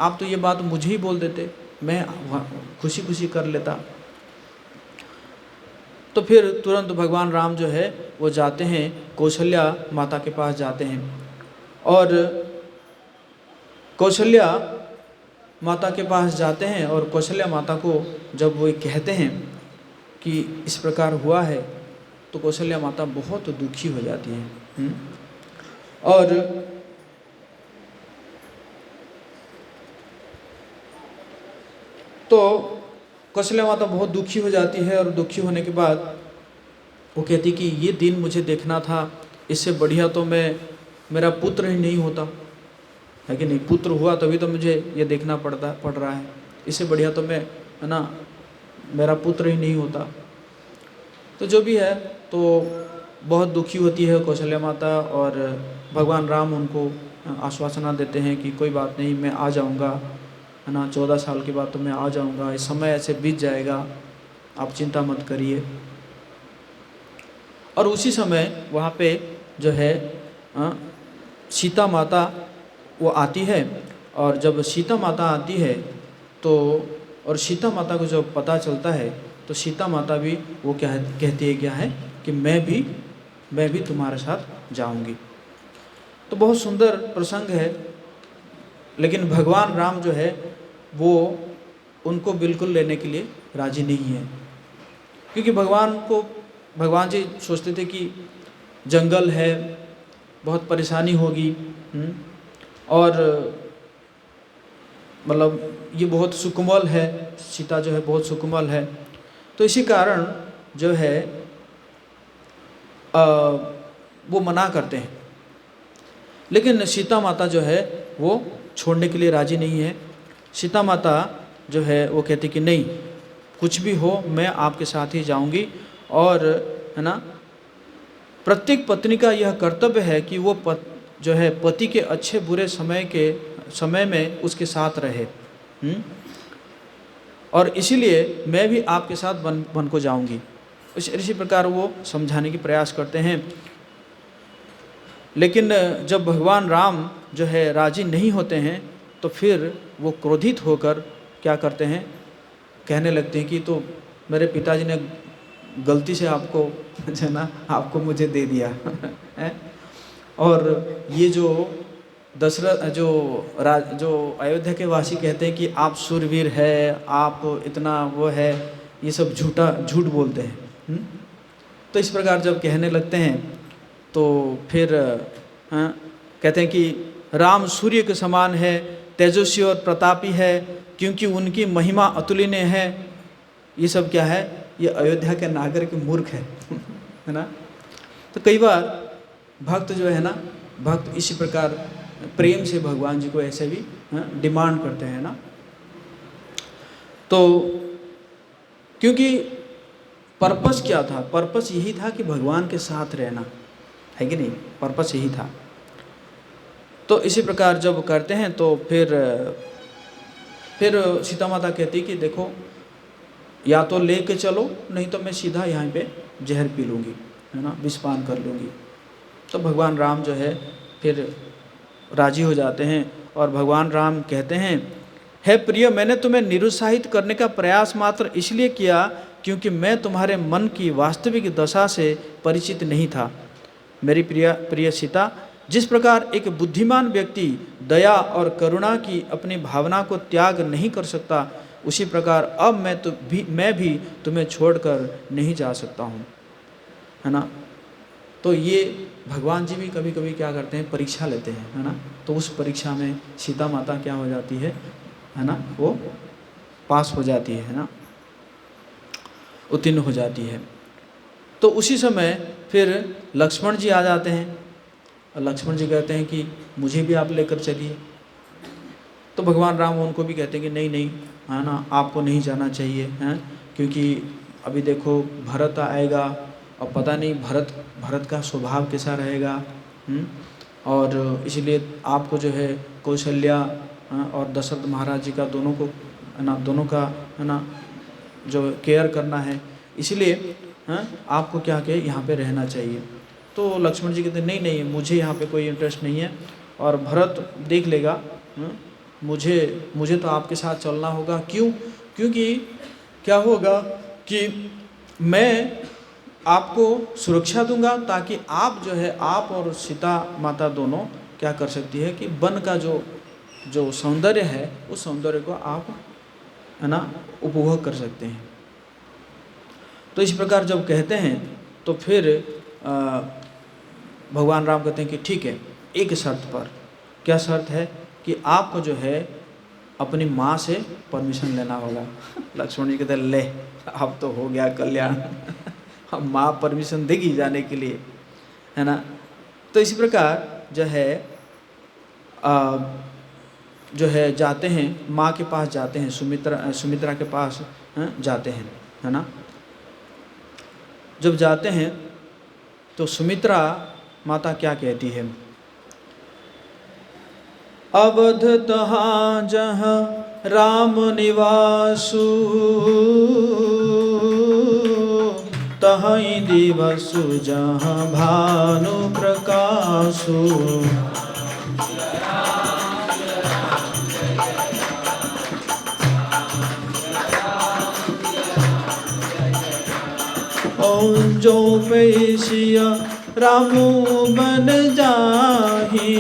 आप तो ये बात मुझे ही बोल देते, मैं खुशी खुशी कर लेता। तो फिर तुरंत भगवान राम जो है वो जाते हैं कौशल्या माता के पास जाते हैं और कौशल्या माता के पास जाते हैं और कौशल्या माता को जब वो कहते हैं कि इस प्रकार हुआ है तो कौशल्या माता बहुत दुखी हो जाती हैं। और तो कौशल्या माता बहुत दुखी हो जाती है और दुखी होने के बाद वो कहती कि ये दिन मुझे देखना था, इससे बढ़िया तो मेरा पुत्र ही नहीं होता, है कि नहीं। पुत्र हुआ तभी तो मुझे ये देखना पड़ रहा है, इससे बढ़िया तो मैं, है ना, मेरा पुत्र ही नहीं होता। तो जो भी है, तो बहुत दुखी होती है कौशल्या माता और भगवान राम उनको आश्वासना देते हैं कि कोई बात नहीं, मैं आ जाऊंगा, है ना, 14 साल के बाद तो मैं आ जाऊंगा, इस समय ऐसे बीत जाएगा, आप चिंता मत करिए। और उसी समय वहाँ पे जो है सीता माता वो आती है और जब सीता माता आती है तो और सीता माता को जब पता चलता है तो सीता माता भी वो कहती है क्या है कि मैं भी तुम्हारे साथ जाऊंगी। तो बहुत सुंदर प्रसंग है, लेकिन भगवान राम जो है वो उनको बिल्कुल लेने के लिए राजी नहीं है, क्योंकि भगवान जी सोचते थे कि जंगल है, बहुत परेशानी होगी, और मतलब ये बहुत सुकुमल है, सीता जो है बहुत सुकुमल है, तो इसी कारण जो है वो मना करते हैं। लेकिन सीता माता जो है वो छोड़ने के लिए राजी नहीं है। सीता माता जो है वो कहती कि नहीं, कुछ भी हो मैं आपके साथ ही जाऊंगी, और है ना, प्रत्येक पत्नी का यह कर्तव्य है कि वो जो है पति के अच्छे बुरे समय में उसके साथ रहे। और इसीलिए मैं भी आपके साथ वन को जाऊंगी। इसी प्रकार वो समझाने की प्रयास करते हैं। लेकिन जब भगवान राम जो है राजी नहीं होते हैं तो फिर वो क्रोधित होकर क्या करते हैं, कहने लगते हैं कि तो मेरे पिताजी ने गलती से आपको जो है ना आपको मुझे दे दिया है, और ये जो दशरथ जो अयोध्या के वासी कहते हैं कि आप शूरवीर है, आप इतना वो है, ये सब झूठ बोलते हैं। तो इस प्रकार जब कहने लगते हैं तो फिर कहते हैं कि राम सूर्य के समान है, तेजस्वी और प्रतापी है, क्योंकि उनकी महिमा अतुलनीय है। ये सब क्या है, ये अयोध्या के नागरिक मूर्ख है है ना। तो कई बार भक्त जो है ना, भक्त इसी प्रकार प्रेम से भगवान जी को ऐसे भी डिमांड करते हैं ना। तो क्योंकि पर्पस क्या था, पर्पस यही था कि भगवान के साथ रहना, है कि नहीं, पर्पस यही था। तो इसी प्रकार जब करते हैं तो फिर सीता माता कहती कि देखो या तो लेके चलो, नहीं तो मैं सीधा यहाँ पे जहर पी लूँगी, है ना, विषपान कर लूँगी। तो भगवान राम जो है फिर राजी हो जाते हैं और भगवान राम कहते हैं, हे प्रिय, मैंने तुम्हें निरुत्साहित करने का प्रयास मात्र इसलिए किया क्योंकि मैं तुम्हारे मन की वास्तविक दशा से परिचित नहीं था। मेरी प्रिय सीता, जिस प्रकार एक बुद्धिमान व्यक्ति दया और करुणा की अपनी भावना को त्याग नहीं कर सकता, उसी प्रकार अब मैं भी तुम्हें छोड़कर नहीं जा सकता हूँ, है ना। तो ये भगवान जी भी कभी कभी क्या करते हैं, परीक्षा लेते हैं, है ना। तो उस परीक्षा में सीता माता क्या हो जाती है ना, वो पास हो जाती है ना, उत्तीर्ण हो जाती है। तो उसी समय फिर लक्ष्मण जी आ जाते हैं लक्ष्मण जी कहते हैं कि मुझे भी आप लेकर चलिए। तो भगवान राम उनको भी कहते हैं कि नहीं नहीं, है ना, आपको नहीं जाना चाहिए, हैं, क्योंकि अभी देखो भरत आएगा और पता नहीं भरत का स्वभाव कैसा रहेगा। और इसलिए आपको जो है कौशल्या और दशरथ महाराज जी का दोनों को, है ना, दोनों का, है ना, जो केयर करना है, इसलिए आपको क्या कि यहाँ पे रहना चाहिए। तो लक्ष्मण जी कहते नहीं नहीं, मुझे यहाँ पे कोई इंटरेस्ट नहीं है, और भरत देख लेगा, मुझे तो आपके साथ चलना होगा। क्यों? क्योंकि क्या होगा कि मैं आपको सुरक्षा दूंगा, ताकि आप जो है, आप और सीता माता दोनों क्या कर सकती है कि वन का जो सौंदर्य है, उस सौंदर्य को आप, है ना, उपभोग कर सकते हैं। तो इस प्रकार जब कहते हैं तो फिर भगवान राम कहते हैं कि ठीक है, एक शर्त पर। क्या शर्त है? कि आपको जो है अपनी माँ से परमिशन लेना होगा। लक्ष्मण जी कहते हैं ले, अब तो हो गया कल्याण। अब माँ परमिशन देगी जाने के लिए, है ना। तो इसी प्रकार जो है जाते हैं, माँ के पास जाते हैं, सुमित्रा के पास जाते हैं, है ना। जब जाते हैं तो सुमित्रा माता क्या कहती है? अवध तहाँ जहाँ राम निवासु, तहीं दिवसु जहाँ भानु प्रकाशु। जो पैसिया रामू बन जाही,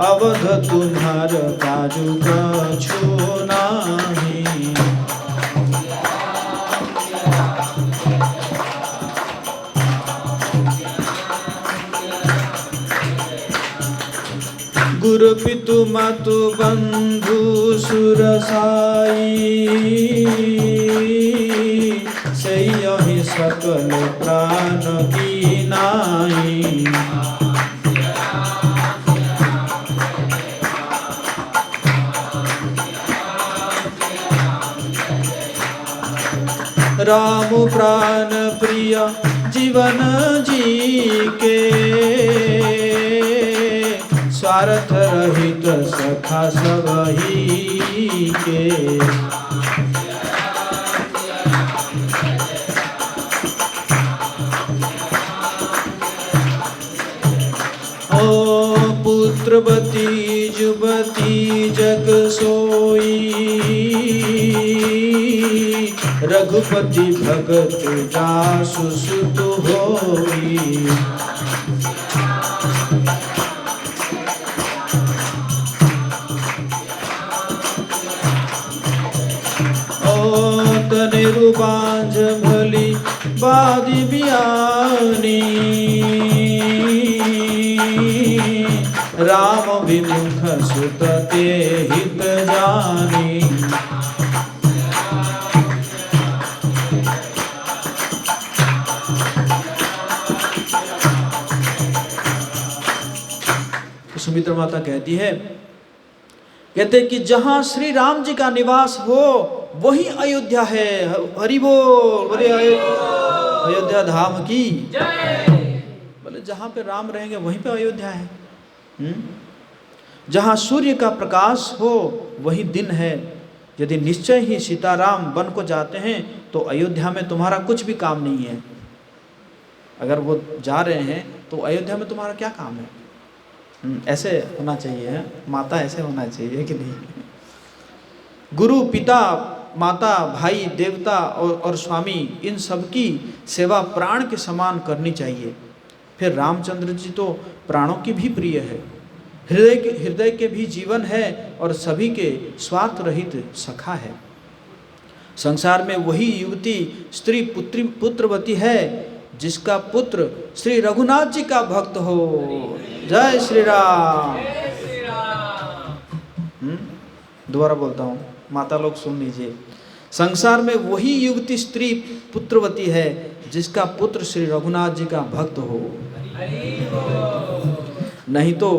अवध तुम्हार काजू कछु नाही। गुरु पितु मातु बंधु सुरसाई, सही सकल प्राण की नाई। राम प्राण प्रिय जीवन जी के, स्वार्थ रहित सखा सबही के। पुत्रवती जुवती जग सोई, रघुपति भगत जासु सुत होई। तनेरु बांझ भली बादी बियानी, राम विमुख सुत ते हित जानी। सुमित्रा माता कहती है, कहते कि जहां श्री राम जी का निवास हो वही अयोध्या है। हरि बोल, बोले अयोध्या धाम की जय। बोले जहां पे राम रहेंगे वहीं पे अयोध्या है। जहाँ सूर्य का प्रकाश हो वही दिन है। यदि निश्चय ही सीताराम वन को जाते हैं तो अयोध्या में तुम्हारा कुछ भी काम नहीं है। अगर वो जा रहे हैं तो अयोध्या में तुम्हारा क्या काम है? ऐसे होना चाहिए है माता, ऐसे होना चाहिए कि नहीं? गुरु, पिता, माता, भाई, देवता और स्वामी, इन सब की सेवा प्राण के समान करनी चाहिए। फिर रामचंद्र जी तो प्राणों की भी प्रिय है, हृदय के भी जीवन है और सभी के स्वार्थ रहित सखा है। संसार में वही युवती स्त्री पुत्रवती है जिसका पुत्र श्री रघुनाथ जी का भक्त हो। जय श्री राम। दोबारा बोलता हूँ, माता लोग सुन लीजिए। संसार में वही युवती स्त्री पुत्रवती है जिसका पुत्र श्री रघुनाथ जी का भक्त हो। नहीं तो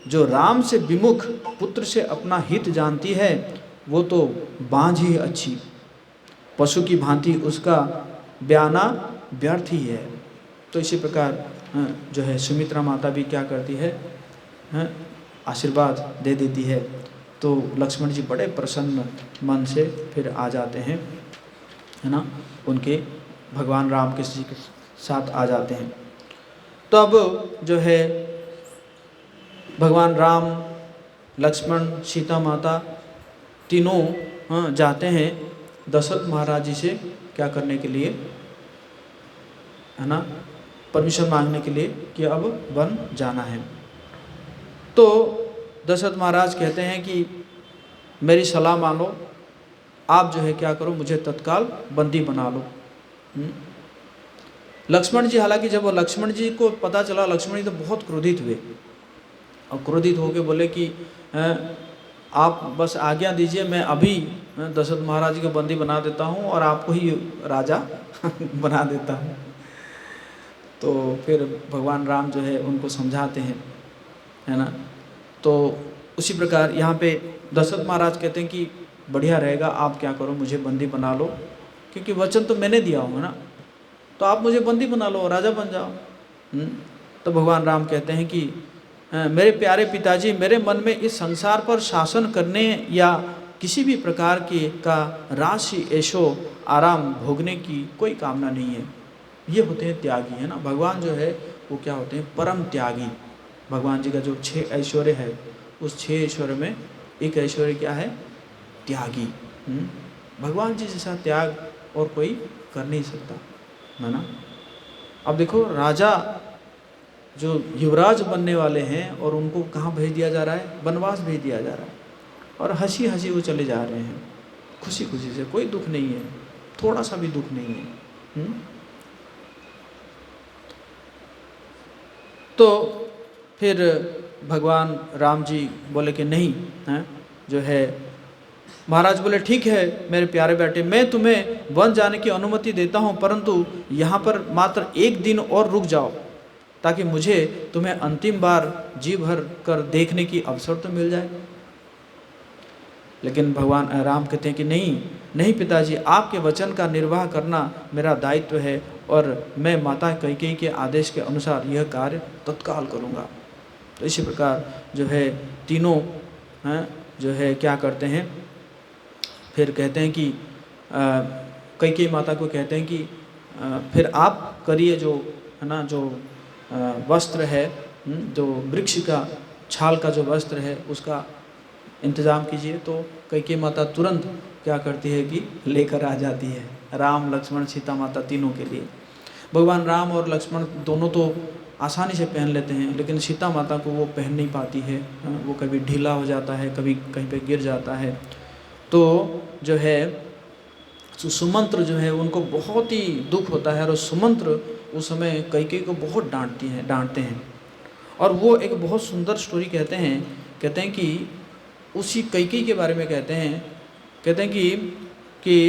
जो राम से विमुख पुत्र से अपना हित जानती है वो तो बांझ ही अच्छी, पशु की भांति उसका बयाना व्यर्थ ही है। तो इसी प्रकार जो है सुमित्रा माता भी क्या करती है, आशीर्वाद दे देती है। तो लक्ष्मण जी बड़े प्रसन्न मन से फिर आ जाते हैं, है ना, उनके भगवान राम के साथ आ जाते हैं। तो अब जो है भगवान राम, लक्ष्मण, सीता माता तीनों जाते हैं दशरथ महाराज जी से क्या करने के लिए, है ना, परमिशन मांगने के लिए कि अब वन जाना है। तो दशरथ महाराज कहते हैं कि मेरी सलाह मानो, आप जो है क्या करो, मुझे तत्काल बंदी बना लो। लक्ष्मण जी, हालांकि जब वो लक्ष्मण जी को पता चला, लक्ष्मण जी तो बहुत क्रोधित हुए और क्रोधित होकर बोले कि आप बस आज्ञा दीजिए, मैं अभी दशरथ महाराज जी को बंदी बना देता हूँ और आपको ही राजा बना देता हूँ। तो फिर भगवान राम जो है उनको समझाते हैं, है ना। तो उसी प्रकार यहाँ पे दशरथ महाराज कहते हैं कि बढ़िया रहेगा, आप क्या करो, मुझे बंदी बना लो, क्योंकि वचन तो मैंने दिया हूँ ना, तो आप मुझे बंदी बना लो, राजा बन जाओ। तो भगवान राम कहते हैं कि मेरे प्यारे पिताजी, मेरे मन में इस संसार पर शासन करने या किसी भी प्रकार के का राशि ऐशो आराम भोगने की कोई कामना नहीं है। ये होते हैं त्यागी, है ना। भगवान जो है वो क्या होते हैं, परम त्यागी। भगवान जी का जो 6 ऐश्वर्य है, उस 6 ऐश्वर्य में एक ऐश्वर्य क्या है, त्यागी। भगवान जी जैसा त्याग और कोई कर नहीं सकता, है ना। अब देखो, राजा जो युवराज बनने वाले हैं और उनको कहाँ भेज दिया जा रहा है, वनवास भेज दिया जा रहा है, और हंसी हंसी वो चले जा रहे हैं, खुशी खुशी से, कोई दुख नहीं है, थोड़ा सा भी दुख नहीं है। तो फिर भगवान राम जी बोले कि नहीं, हैं, जो है महाराज बोले ठीक है मेरे प्यारे बेटे, मैं तुम्हें वन जाने की अनुमति देता हूँ, परंतु यहाँ पर मात्र 1 दिन और रुक जाओ, ताकि मुझे तुम्हें अंतिम बार जी भर कर देखने की अवसर तो मिल जाए। लेकिन भगवान राम कहते हैं कि नहीं नहीं पिताजी, आपके वचन का निर्वाह करना मेरा दायित्व है और मैं माता कैकेयी के आदेश के अनुसार यह कार्य तत्काल करूँगा। तो इसी प्रकार जो है तीनों जो है क्या करते हैं, फिर कहते हैं कि कैकेयी माता को कहते हैं कि फिर आप करिए, जो है ना, जो वस्त्र है, जो वृक्ष का छाल का जो वस्त्र है उसका इंतज़ाम कीजिए। तो कैकेयी माता तुरंत क्या करती है कि लेकर आ जाती है राम, लक्ष्मण, सीता माता तीनों के लिए। भगवान राम और लक्ष्मण दोनों तो आसानी से पहन लेते हैं, लेकिन सीता माता को वो पहन नहीं पाती है, वो कभी ढीला हो जाता है, कभी कहीं पे गिर जाता है। तो जो है सुमंत्र जो है उनको बहुत ही दुख होता है, और सुमंत्र उस समय कैकेयी को बहुत डांटते हैं। और वो एक बहुत सुंदर स्टोरी कहते हैं कि उसी कैकेयी के बारे में कहते हैं कि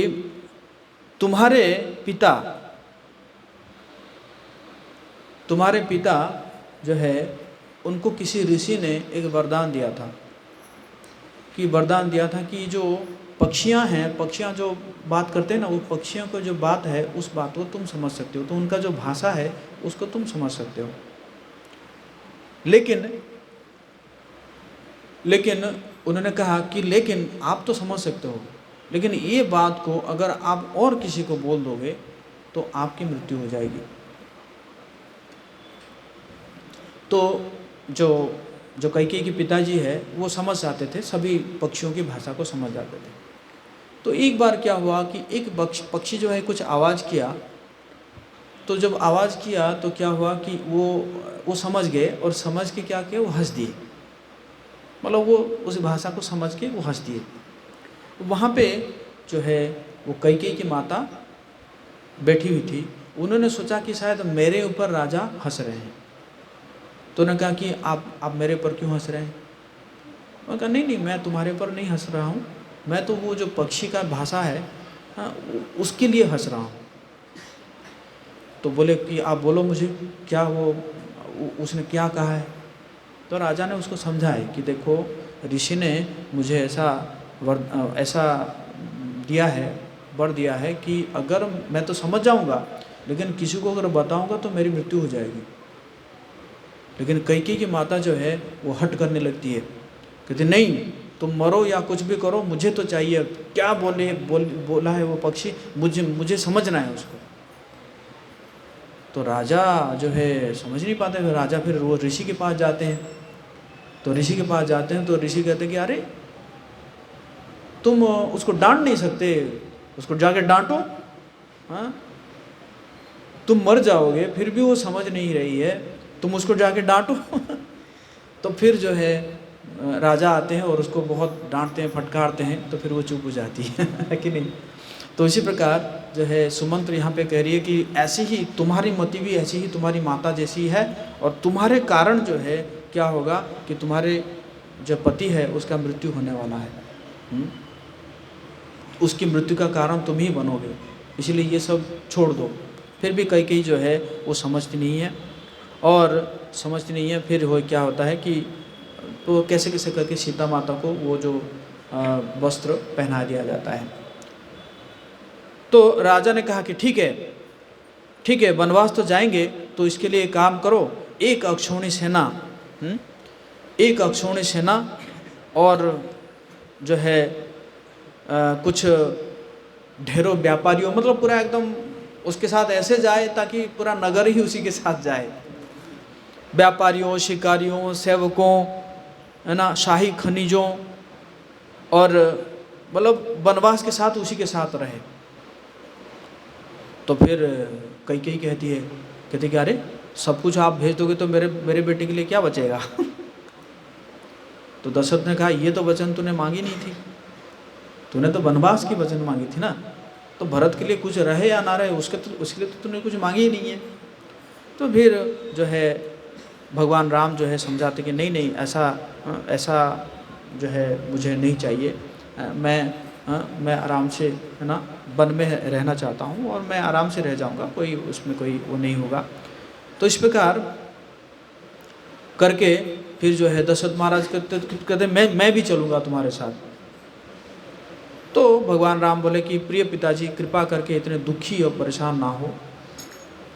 तुम्हारे पिता जो है उनको किसी ऋषि ने एक वरदान दिया था कि जो पक्षियां हैं, पक्षियां जो बात करते हैं ना, वो पक्षियों को जो बात है उस बात को तुम समझ सकते हो, तो उनका जो भाषा है उसको तुम समझ सकते हो। लेकिन उन्होंने कहा कि लेकिन आप तो समझ सकते हो, लेकिन ये बात को अगर आप और किसी को बोल दोगे तो आपकी मृत्यु हो जाएगी। तो जो कैकेयी के पिताजी है वो समझ जाते थे, सभी पक्षियों की भाषा को समझ जाते थे। तो एक बार क्या हुआ कि एक पक्षी जो है कुछ आवाज़ किया, तो जब आवाज़ किया तो क्या हुआ कि वो समझ गए, और समझ के क्या किया, वो हंस दिए, मतलब वो उस भाषा को समझ के वो हंस दिए। वहाँ पे जो है वो कैकेयी की माता बैठी हुई थी, उन्होंने सोचा कि शायद मेरे ऊपर राजा हंस रहे हैं, तो उन्होंने कहा कि आप मेरे ऊपर क्यों हंस रहे हैं। उन्होंने कहा नहीं मैं तुम्हारे ऊपर नहीं हंस रहा हूँ, मैं तो वो जो पक्षी का भाषा है उसके लिए हंस रहा हूँ। तो बोले कि आप बोलो मुझे क्या वो उसने क्या कहा है। तो राजा ने उसको समझाए कि देखो ऋषि ने मुझे ऐसा दिया है, वर दिया है कि अगर मैं तो समझ जाऊंगा, लेकिन किसी को अगर बताऊंगा तो मेरी मृत्यु हो जाएगी। लेकिन कैकेयी की माता जो है वो हट करने लगती है, कहती नहीं तुम मरो या कुछ भी करो, मुझे तो चाहिए। क्या बोला है वो पक्षी, मुझे समझना है उसको। तो राजा जो है समझ नहीं पाते, फिर राजा फिर वो ऋषि के पास जाते हैं। तो ऋषि के पास जाते हैं तो ऋषि कहते हैं कि अरे तुम उसको डांट नहीं सकते, उसको जाके डांटो, हाँ तुम मर जाओगे, फिर भी वो समझ नहीं रही है, तुम उसको जाके डांटो। तो फिर जो है राजा आते हैं और उसको बहुत डांटते हैं, फटकारते हैं, तो फिर वो चुप हो जाती है कि नहीं। तो इसी प्रकार जो है सुमंत्र यहाँ पे कह रही है कि ऐसी ही तुम्हारी मति भी ऐसी ही तुम्हारी माता जैसी है, और तुम्हारे कारण जो है क्या होगा कि तुम्हारे जो पति है उसका मृत्यु होने वाला है, उसकी मृत्यु का कारण तुम ही बनोगे, इसलिए ये सब छोड़ दो। फिर भी कई जो है वो समझती नहीं है, और समझती नहीं है। फिर वो क्या होता है कि तो कैसे कैसे करके सीता माता को वो जो वस्त्र पहना दिया जाता है। तो राजा ने कहा कि ठीक है वनवास तो जाएंगे, तो इसके लिए काम करो, एक अक्षौणी सेना और जो है कुछ ढेरों व्यापारियों, मतलब पूरा एकदम उसके साथ ऐसे जाए ताकि पूरा नगर ही उसी के साथ जाए, व्यापारियों, शिकारियों, सेवकों, है ना, शाही खनिजों, और मतलब वनवास के साथ उसी के साथ रहे। तो फिर कैकेयी कहती कि अरे सब कुछ आप भेज दोगे तो मेरे बेटे के लिए क्या बचेगा। तो दशरथ ने कहा ये तो वचन तूने मांगी नहीं थी, तूने तो वनवास की वचन मांगी थी ना, तो भरत के लिए कुछ रहे या ना रहे उसके लिए तो तूने कुछ मांगी ही नहीं है। तो फिर जो है भगवान राम जो है समझाते कि नहीं ऐसा जो है मुझे नहीं चाहिए, मैं आराम से, है ना, वन में रहना चाहता हूँ और मैं आराम से रह जाऊँगा, कोई उसमें कोई वो नहीं होगा। तो इस प्रकार करके फिर जो है दशरथ महाराज कहते मैं भी चलूँगा तुम्हारे साथ। तो भगवान राम बोले कि प्रिय पिताजी कृपा करके इतने दुखी और परेशान ना हो,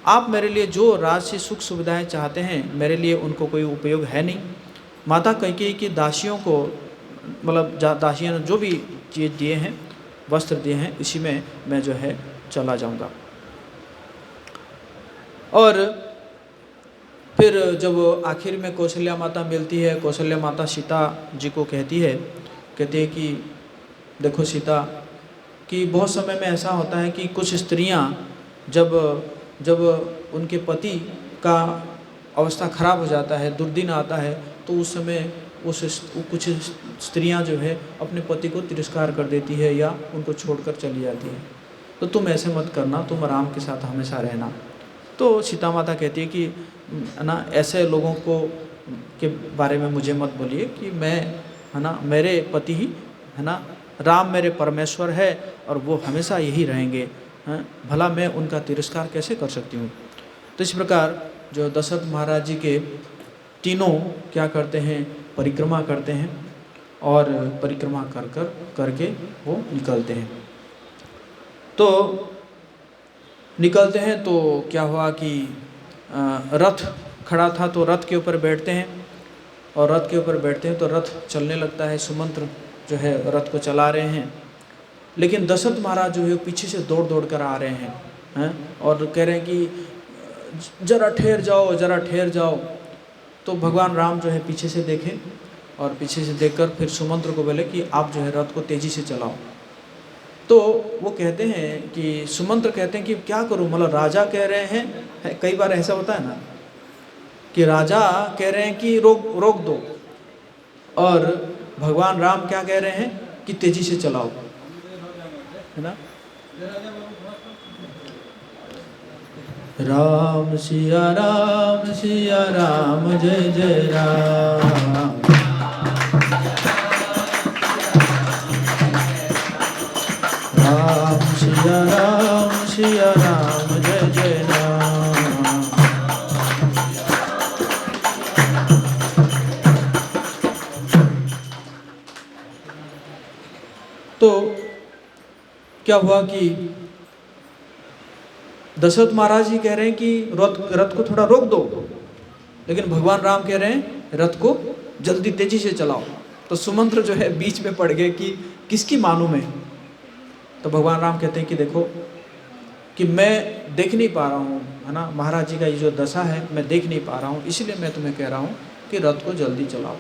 आप मेरे लिए जो राजसी सुख सुविधाएं चाहते हैं मेरे लिए उनको कोई उपयोग है नहीं। माता कैकेयी की दासियों को, मतलब दासियों ने जो भी चीज़ दिए हैं, वस्त्र दिए हैं, इसी में मैं जो है चला जाऊंगा। और फिर जब आखिर में कौशल्या माता मिलती है, कौशल्या माता सीता जी को कहती है कि देखो सीता, कि बहुत समय में ऐसा होता है कि कुछ स्त्रियां जब उनके पति का अवस्था खराब हो जाता है, दुर्दिन आता है, तो उस समय कुछ स्त्रियां जो है अपने पति को तिरस्कार कर देती है या उनको छोड़कर चली जाती है। तो तुम ऐसे मत करना, तुम राम के साथ हमेशा रहना। तो सीता माता कहती है कि ना ऐसे लोगों को के बारे में मुझे मत बोलिए कि मैं, है ना, मेरे पति ही, है ना, राम मेरे परमेश्वर है और वो हमेशा यही रहेंगे, हैं, भला मैं उनका तिरस्कार कैसे कर सकती हूँ। तो इस प्रकार जो दशरथ महाराज जी के तीनों क्या करते हैं, परिक्रमा करते हैं, और परिक्रमा करके वो निकलते हैं। तो निकलते हैं तो क्या हुआ कि रथ खड़ा था, तो रथ के ऊपर बैठते हैं, और रथ के ऊपर बैठते हैं तो रथ चलने लगता है। सुमंत्र जो है रथ को चला रहे हैं, लेकिन दशरथ महाराज जो है पीछे से दौड़ कर आ रहे हैं, और कह रहे हैं कि जरा ठहर जाओ। तो भगवान राम जो है पीछे से देखें, और पीछे से देखकर फिर सुमंत्र को बोले कि आप जो है रथ को तेज़ी से चलाओ। तो वो कहते हैं कि सुमंत्र कहते हैं कि क्या करूं, मतलब राजा कह रहे हैं, कई बार ऐसा होता है ना कि राजा कह रहे हैं कि रोक दो, और भगवान राम क्या कह रहे हैं कि तेजी से चलाओ, है ना। राम सिया राम जय जय राम, राम सिया राम जय जय राम। तो क्या हुआ कि दशरथ महाराज जी कह रहे हैं कि रथ को थोड़ा रोक दो, लेकिन भगवान राम कह रहे हैं रथ को जल्दी तेजी से चलाओ। तो सुमंत्र जो है बीच में पड़ गए कि किसकी मानूं मैं। तो भगवान राम कहते हैं कि देखो कि मैं देख नहीं पा रहा हूँ, है ना, महाराज जी का ये जो दशा है मैं देख नहीं पा रहा हूँ, इसलिए मैं तुम्हें कह रहा हूँ कि रथ को जल्दी चलाओ,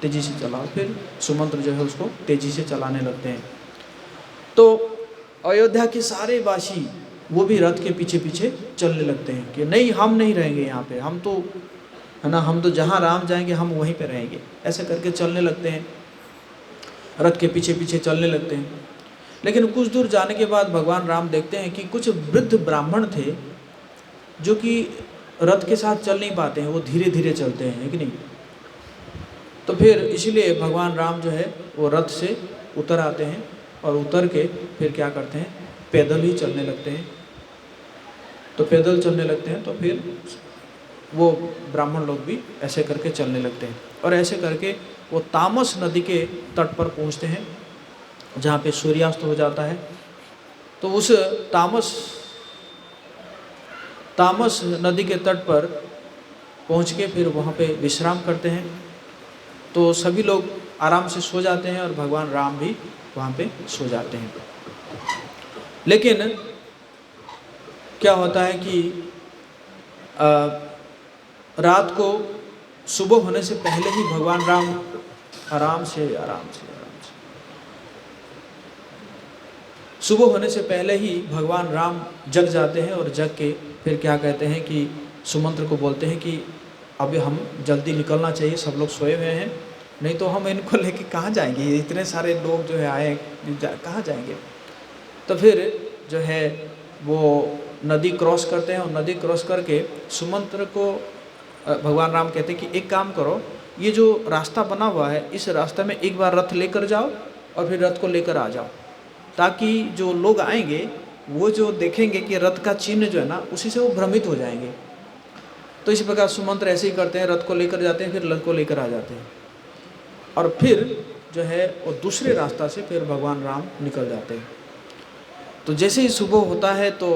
तेजी से चलाओ। फिर सुमंत्र जो है उसको तेजी से चलाने लगते हैं। तो अयोध्या के सारे वासी वो भी रथ के पीछे पीछे चलने लगते हैं कि नहीं, हम नहीं रहेंगे यहाँ पे, हम तो, है ना, हम तो जहाँ राम जाएंगे हम वहीं पे रहेंगे। ऐसे करके चलने लगते हैं, रथ के पीछे पीछे चलने लगते हैं। लेकिन कुछ दूर जाने के बाद भगवान राम देखते हैं कि कुछ वृद्ध ब्राह्मण थे जो कि रथ के साथ चल नहीं पाते हैं, वो धीरे धीरे चलते हैं, है कि नहीं। तो फिर इसलिए भगवान राम जो है वो रथ से उतर आते हैं और उतर के फिर क्या करते हैं, पैदल ही चलने लगते हैं। तो पैदल चलने लगते हैं तो फिर वो ब्राह्मण लोग भी ऐसे करके चलने लगते हैं और ऐसे करके वो तामस नदी के तट पर पहुंचते हैं जहाँ पे सूर्यास्त हो जाता है। तो उस तामस नदी के तट पर पहुँच के फिर वहाँ पे विश्राम करते हैं। तो सभी लोग आराम से सो जाते हैं और भगवान राम भी वहाँ पे सो जाते हैं। लेकिन क्या होता है कि रात को सुबह होने से पहले ही भगवान राम आराम से सुबह होने से पहले ही भगवान राम जग जाते हैं और जग के फिर क्या कहते हैं कि सुमंत्र को बोलते हैं कि अभी हम जल्दी निकलना चाहिए, सब लोग सोए हुए हैं, नहीं तो हम इनको लेके कहाँ जाएंगे, इतने सारे लोग जो है आए कहाँ जाएंगे। तो फिर जो है वो नदी क्रॉस करते हैं और नदी क्रॉस करके सुमंत्र को भगवान राम कहते हैं कि एक काम करो, ये जो रास्ता बना हुआ है इस रास्ते में एक बार रथ लेकर जाओ और फिर रथ को लेकर आ जाओ, ताकि जो लोग आएंगे वो जो देखेंगे कि रथ का चिन्ह जो है ना उसी से वो भ्रमित हो जाएंगे। तो इसी प्रकार सुमंत्र ऐसे ही करते हैं, रथ को लेकर जाते हैं, फिर रथ को लेकर आ जाते हैं और फिर जो है वो दूसरे रास्ता से फिर भगवान राम निकल जाते हैं। तो जैसे ही सुबह होता है तो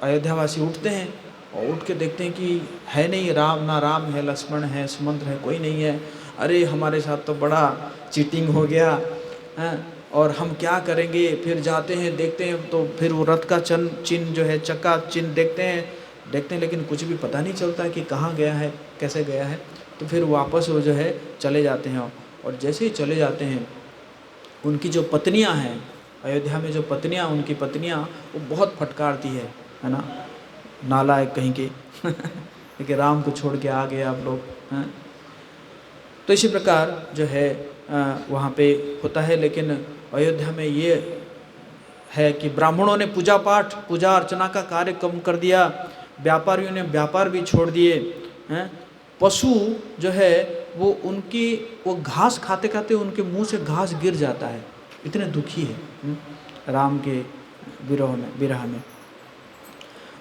अयोध्यावासी उठते हैं और उठ के देखते हैं कि है नहीं राम, ना राम है, लक्ष्मण है, सुमंत्र है, कोई नहीं है। अरे हमारे साथ तो बड़ा चीटिंग हो गया है और हम क्या करेंगे। फिर जाते हैं देखते हैं तो फिर वो रथ का चिन्ह जो है, चक्का चिन्ह देखते हैं लेकिन कुछ भी पता नहीं चलता कि कहाँ गया है, कैसे गया है। तो फिर वापस वो जो है चले जाते हैं और जैसे ही चले जाते हैं उनकी जो पत्नियां हैं, अयोध्या में जो पत्नियां, उनकी पत्नियां वो बहुत फटकारती है ना, नालायक कहीं के कि राम को छोड़ के आ गए आप लोग हैं। तो इसी प्रकार जो है वहाँ पे होता है। लेकिन अयोध्या में ये है कि ब्राह्मणों ने पूजा अर्चना का कार्य कम कर दिया, व्यापारियों ने व्यापार भी छोड़ दिए हैं। पशु जो है वो घास खाते खाते उनके मुंह से घास गिर जाता है, इतने दुखी है राम के विरह में।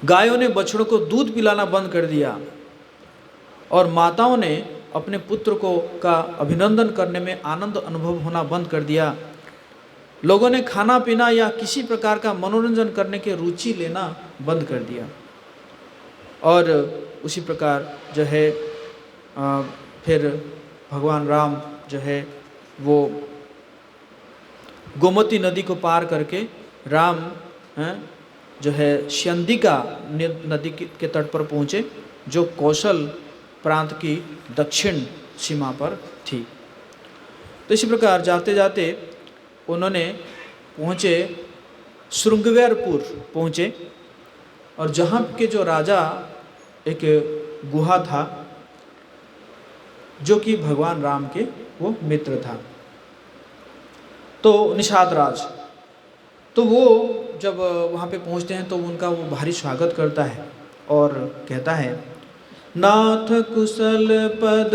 गायों ने बछड़ों को दूध पिलाना बंद कर दिया और माताओं ने अपने पुत्र का अभिनंदन करने में आनंद अनुभव होना बंद कर दिया। लोगों ने खाना पीना या किसी प्रकार का मनोरंजन करने के रुचि लेना बंद कर दिया। और उसी प्रकार जो है फिर भगवान राम जो है वो गोमती नदी को पार करके राम जो है स्यंदिका नदी के तट पर पहुँचे, जो कौशल प्रांत की दक्षिण सीमा पर थी। तो इसी प्रकार जाते जाते उन्होंने पहुँचे श्रृंगवेरपुर पहुँचे और जहाँ के जो राजा एक गुहा था जो कि भगवान राम के वो मित्र था, तो निषाद राज। तो वो जब वहाँ पे पहुँचते हैं तो उनका वो भारी स्वागत करता है और कहता है, नाथ कुशल पद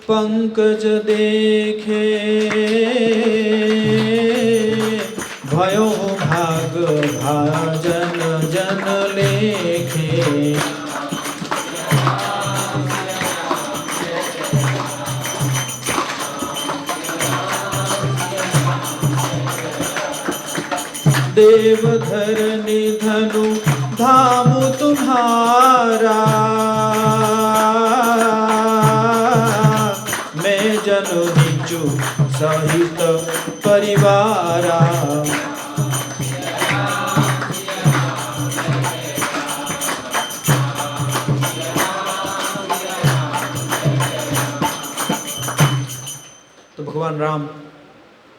पंकज देखे, भयो भाग भाजन जन लेखे। देवधर निधनु धाम तुम्हारा, मैं जनु निजु सहित परिवारा। तो भगवान राम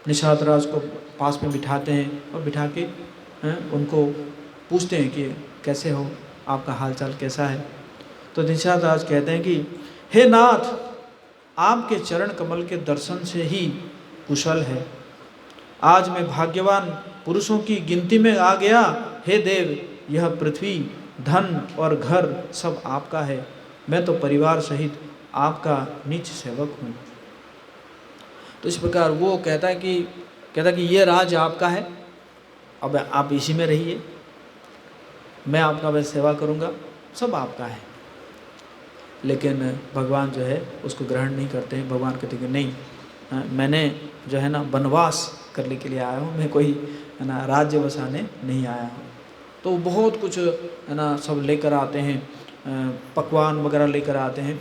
निषाद राज को पास में बिठाते हैं और बिठा के उनको पूछते हैं कि कैसे हो, आपका हालचाल कैसा है। तो निषाद राज कहते हैं कि हे नाथ, आपके चरण कमल के दर्शन से ही कुशल है। आज मैं भाग्यवान पुरुषों की गिनती में आ गया। हे देव, यह पृथ्वी, धन और घर सब आपका है। मैं तो परिवार सहित आपका नीच सेवक हूँ। तो इस प्रकार वो कहता है कि ये राज आपका है, अब आप इसी में रहिए, मैं आपका बस सेवा करूँगा, सब आपका है। लेकिन भगवान जो है उसको ग्रहण नहीं करते हैं। भगवान कहते हैं कि नहीं, मैंने जो है ना वनवास करने के लिए आया हूँ, मैं कोई है ना राज्य बसाने नहीं आया हूँ। तो बहुत कुछ है ना सब लेकर आते हैं, पकवान वगैरह लेकर आते हैं।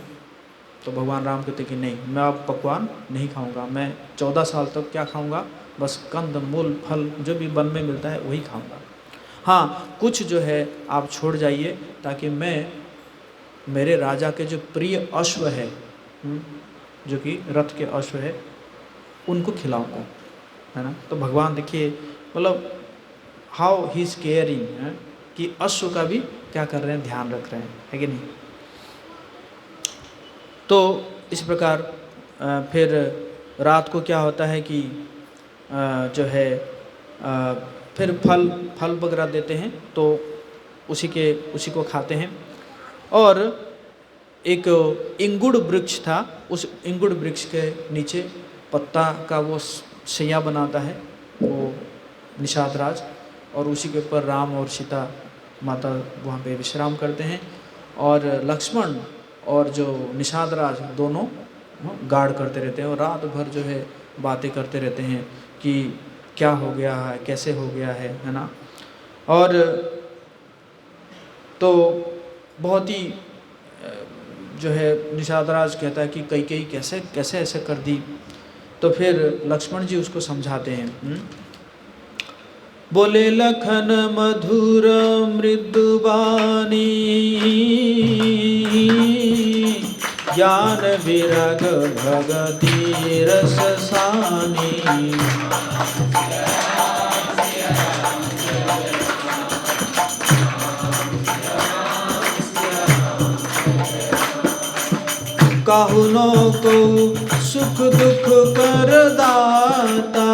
तो भगवान राम कहते कि नहीं, मैं अब पकवान नहीं खाऊंगा, मैं 14 साल तक क्या खाऊंगा, बस कंद मूल फल जो भी वन में मिलता है वही खाऊंगा। हाँ, कुछ जो है आप छोड़ जाइए ताकि मैं मेरे राजा के जो प्रिय अश्व है, जो कि रथ के अश्व है, उनको खिलाऊंगा, है ना। तो भगवान देखिए मतलब हाउ ही इज केयरिंग, कि अश्व का भी क्या कर रहे हैं, ध्यान रख रहे हैं, है कि नहीं। तो इस प्रकार फिर रात को क्या होता है कि जो है फिर फल वगैरह देते हैं, तो उसी को खाते हैं। और एक इंगुड़ वृक्ष था, उस इंगुड़ वृक्ष के नीचे पत्ता का वो शैया बनाता है वो निषाद राज, और उसी के ऊपर राम और सीता माता वहाँ पे विश्राम करते हैं। और लक्ष्मण और जो निषाद राज दोनों गार्ड करते रहते हैं और रात भर जो है बातें करते रहते हैं कि क्या हो गया है, कैसे हो गया है ना। और तो बहुत ही जो है निषाद राज कहता है कि कई कैसे ऐसे कर दी। तो फिर लक्ष्मण जी उसको समझाते हैं। बोले लखन मधुर मृदुबानी, ज्ञान विरग भगति रस सानी। काहुनो को सुख दुख कर दाता,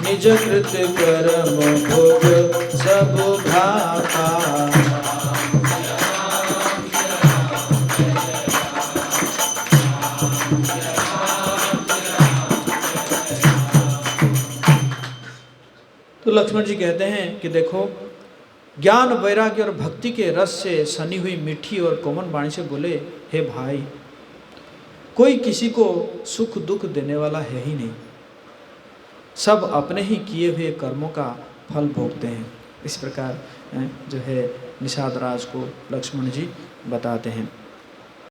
निज कृत कर्म भोग सब भाता। तो लक्ष्मण जी कहते हैं कि देखो, ज्ञान वैराग्य और भक्ति के रस से सनी हुई मीठी और कोमल वाणी से बोले, हे भाई, कोई किसी को सुख दुख देने वाला है ही नहीं, सब अपने ही किए हुए कर्मों का फल भोगते हैं। इस प्रकार जो है निषाद राज को लक्ष्मण जी बताते हैं।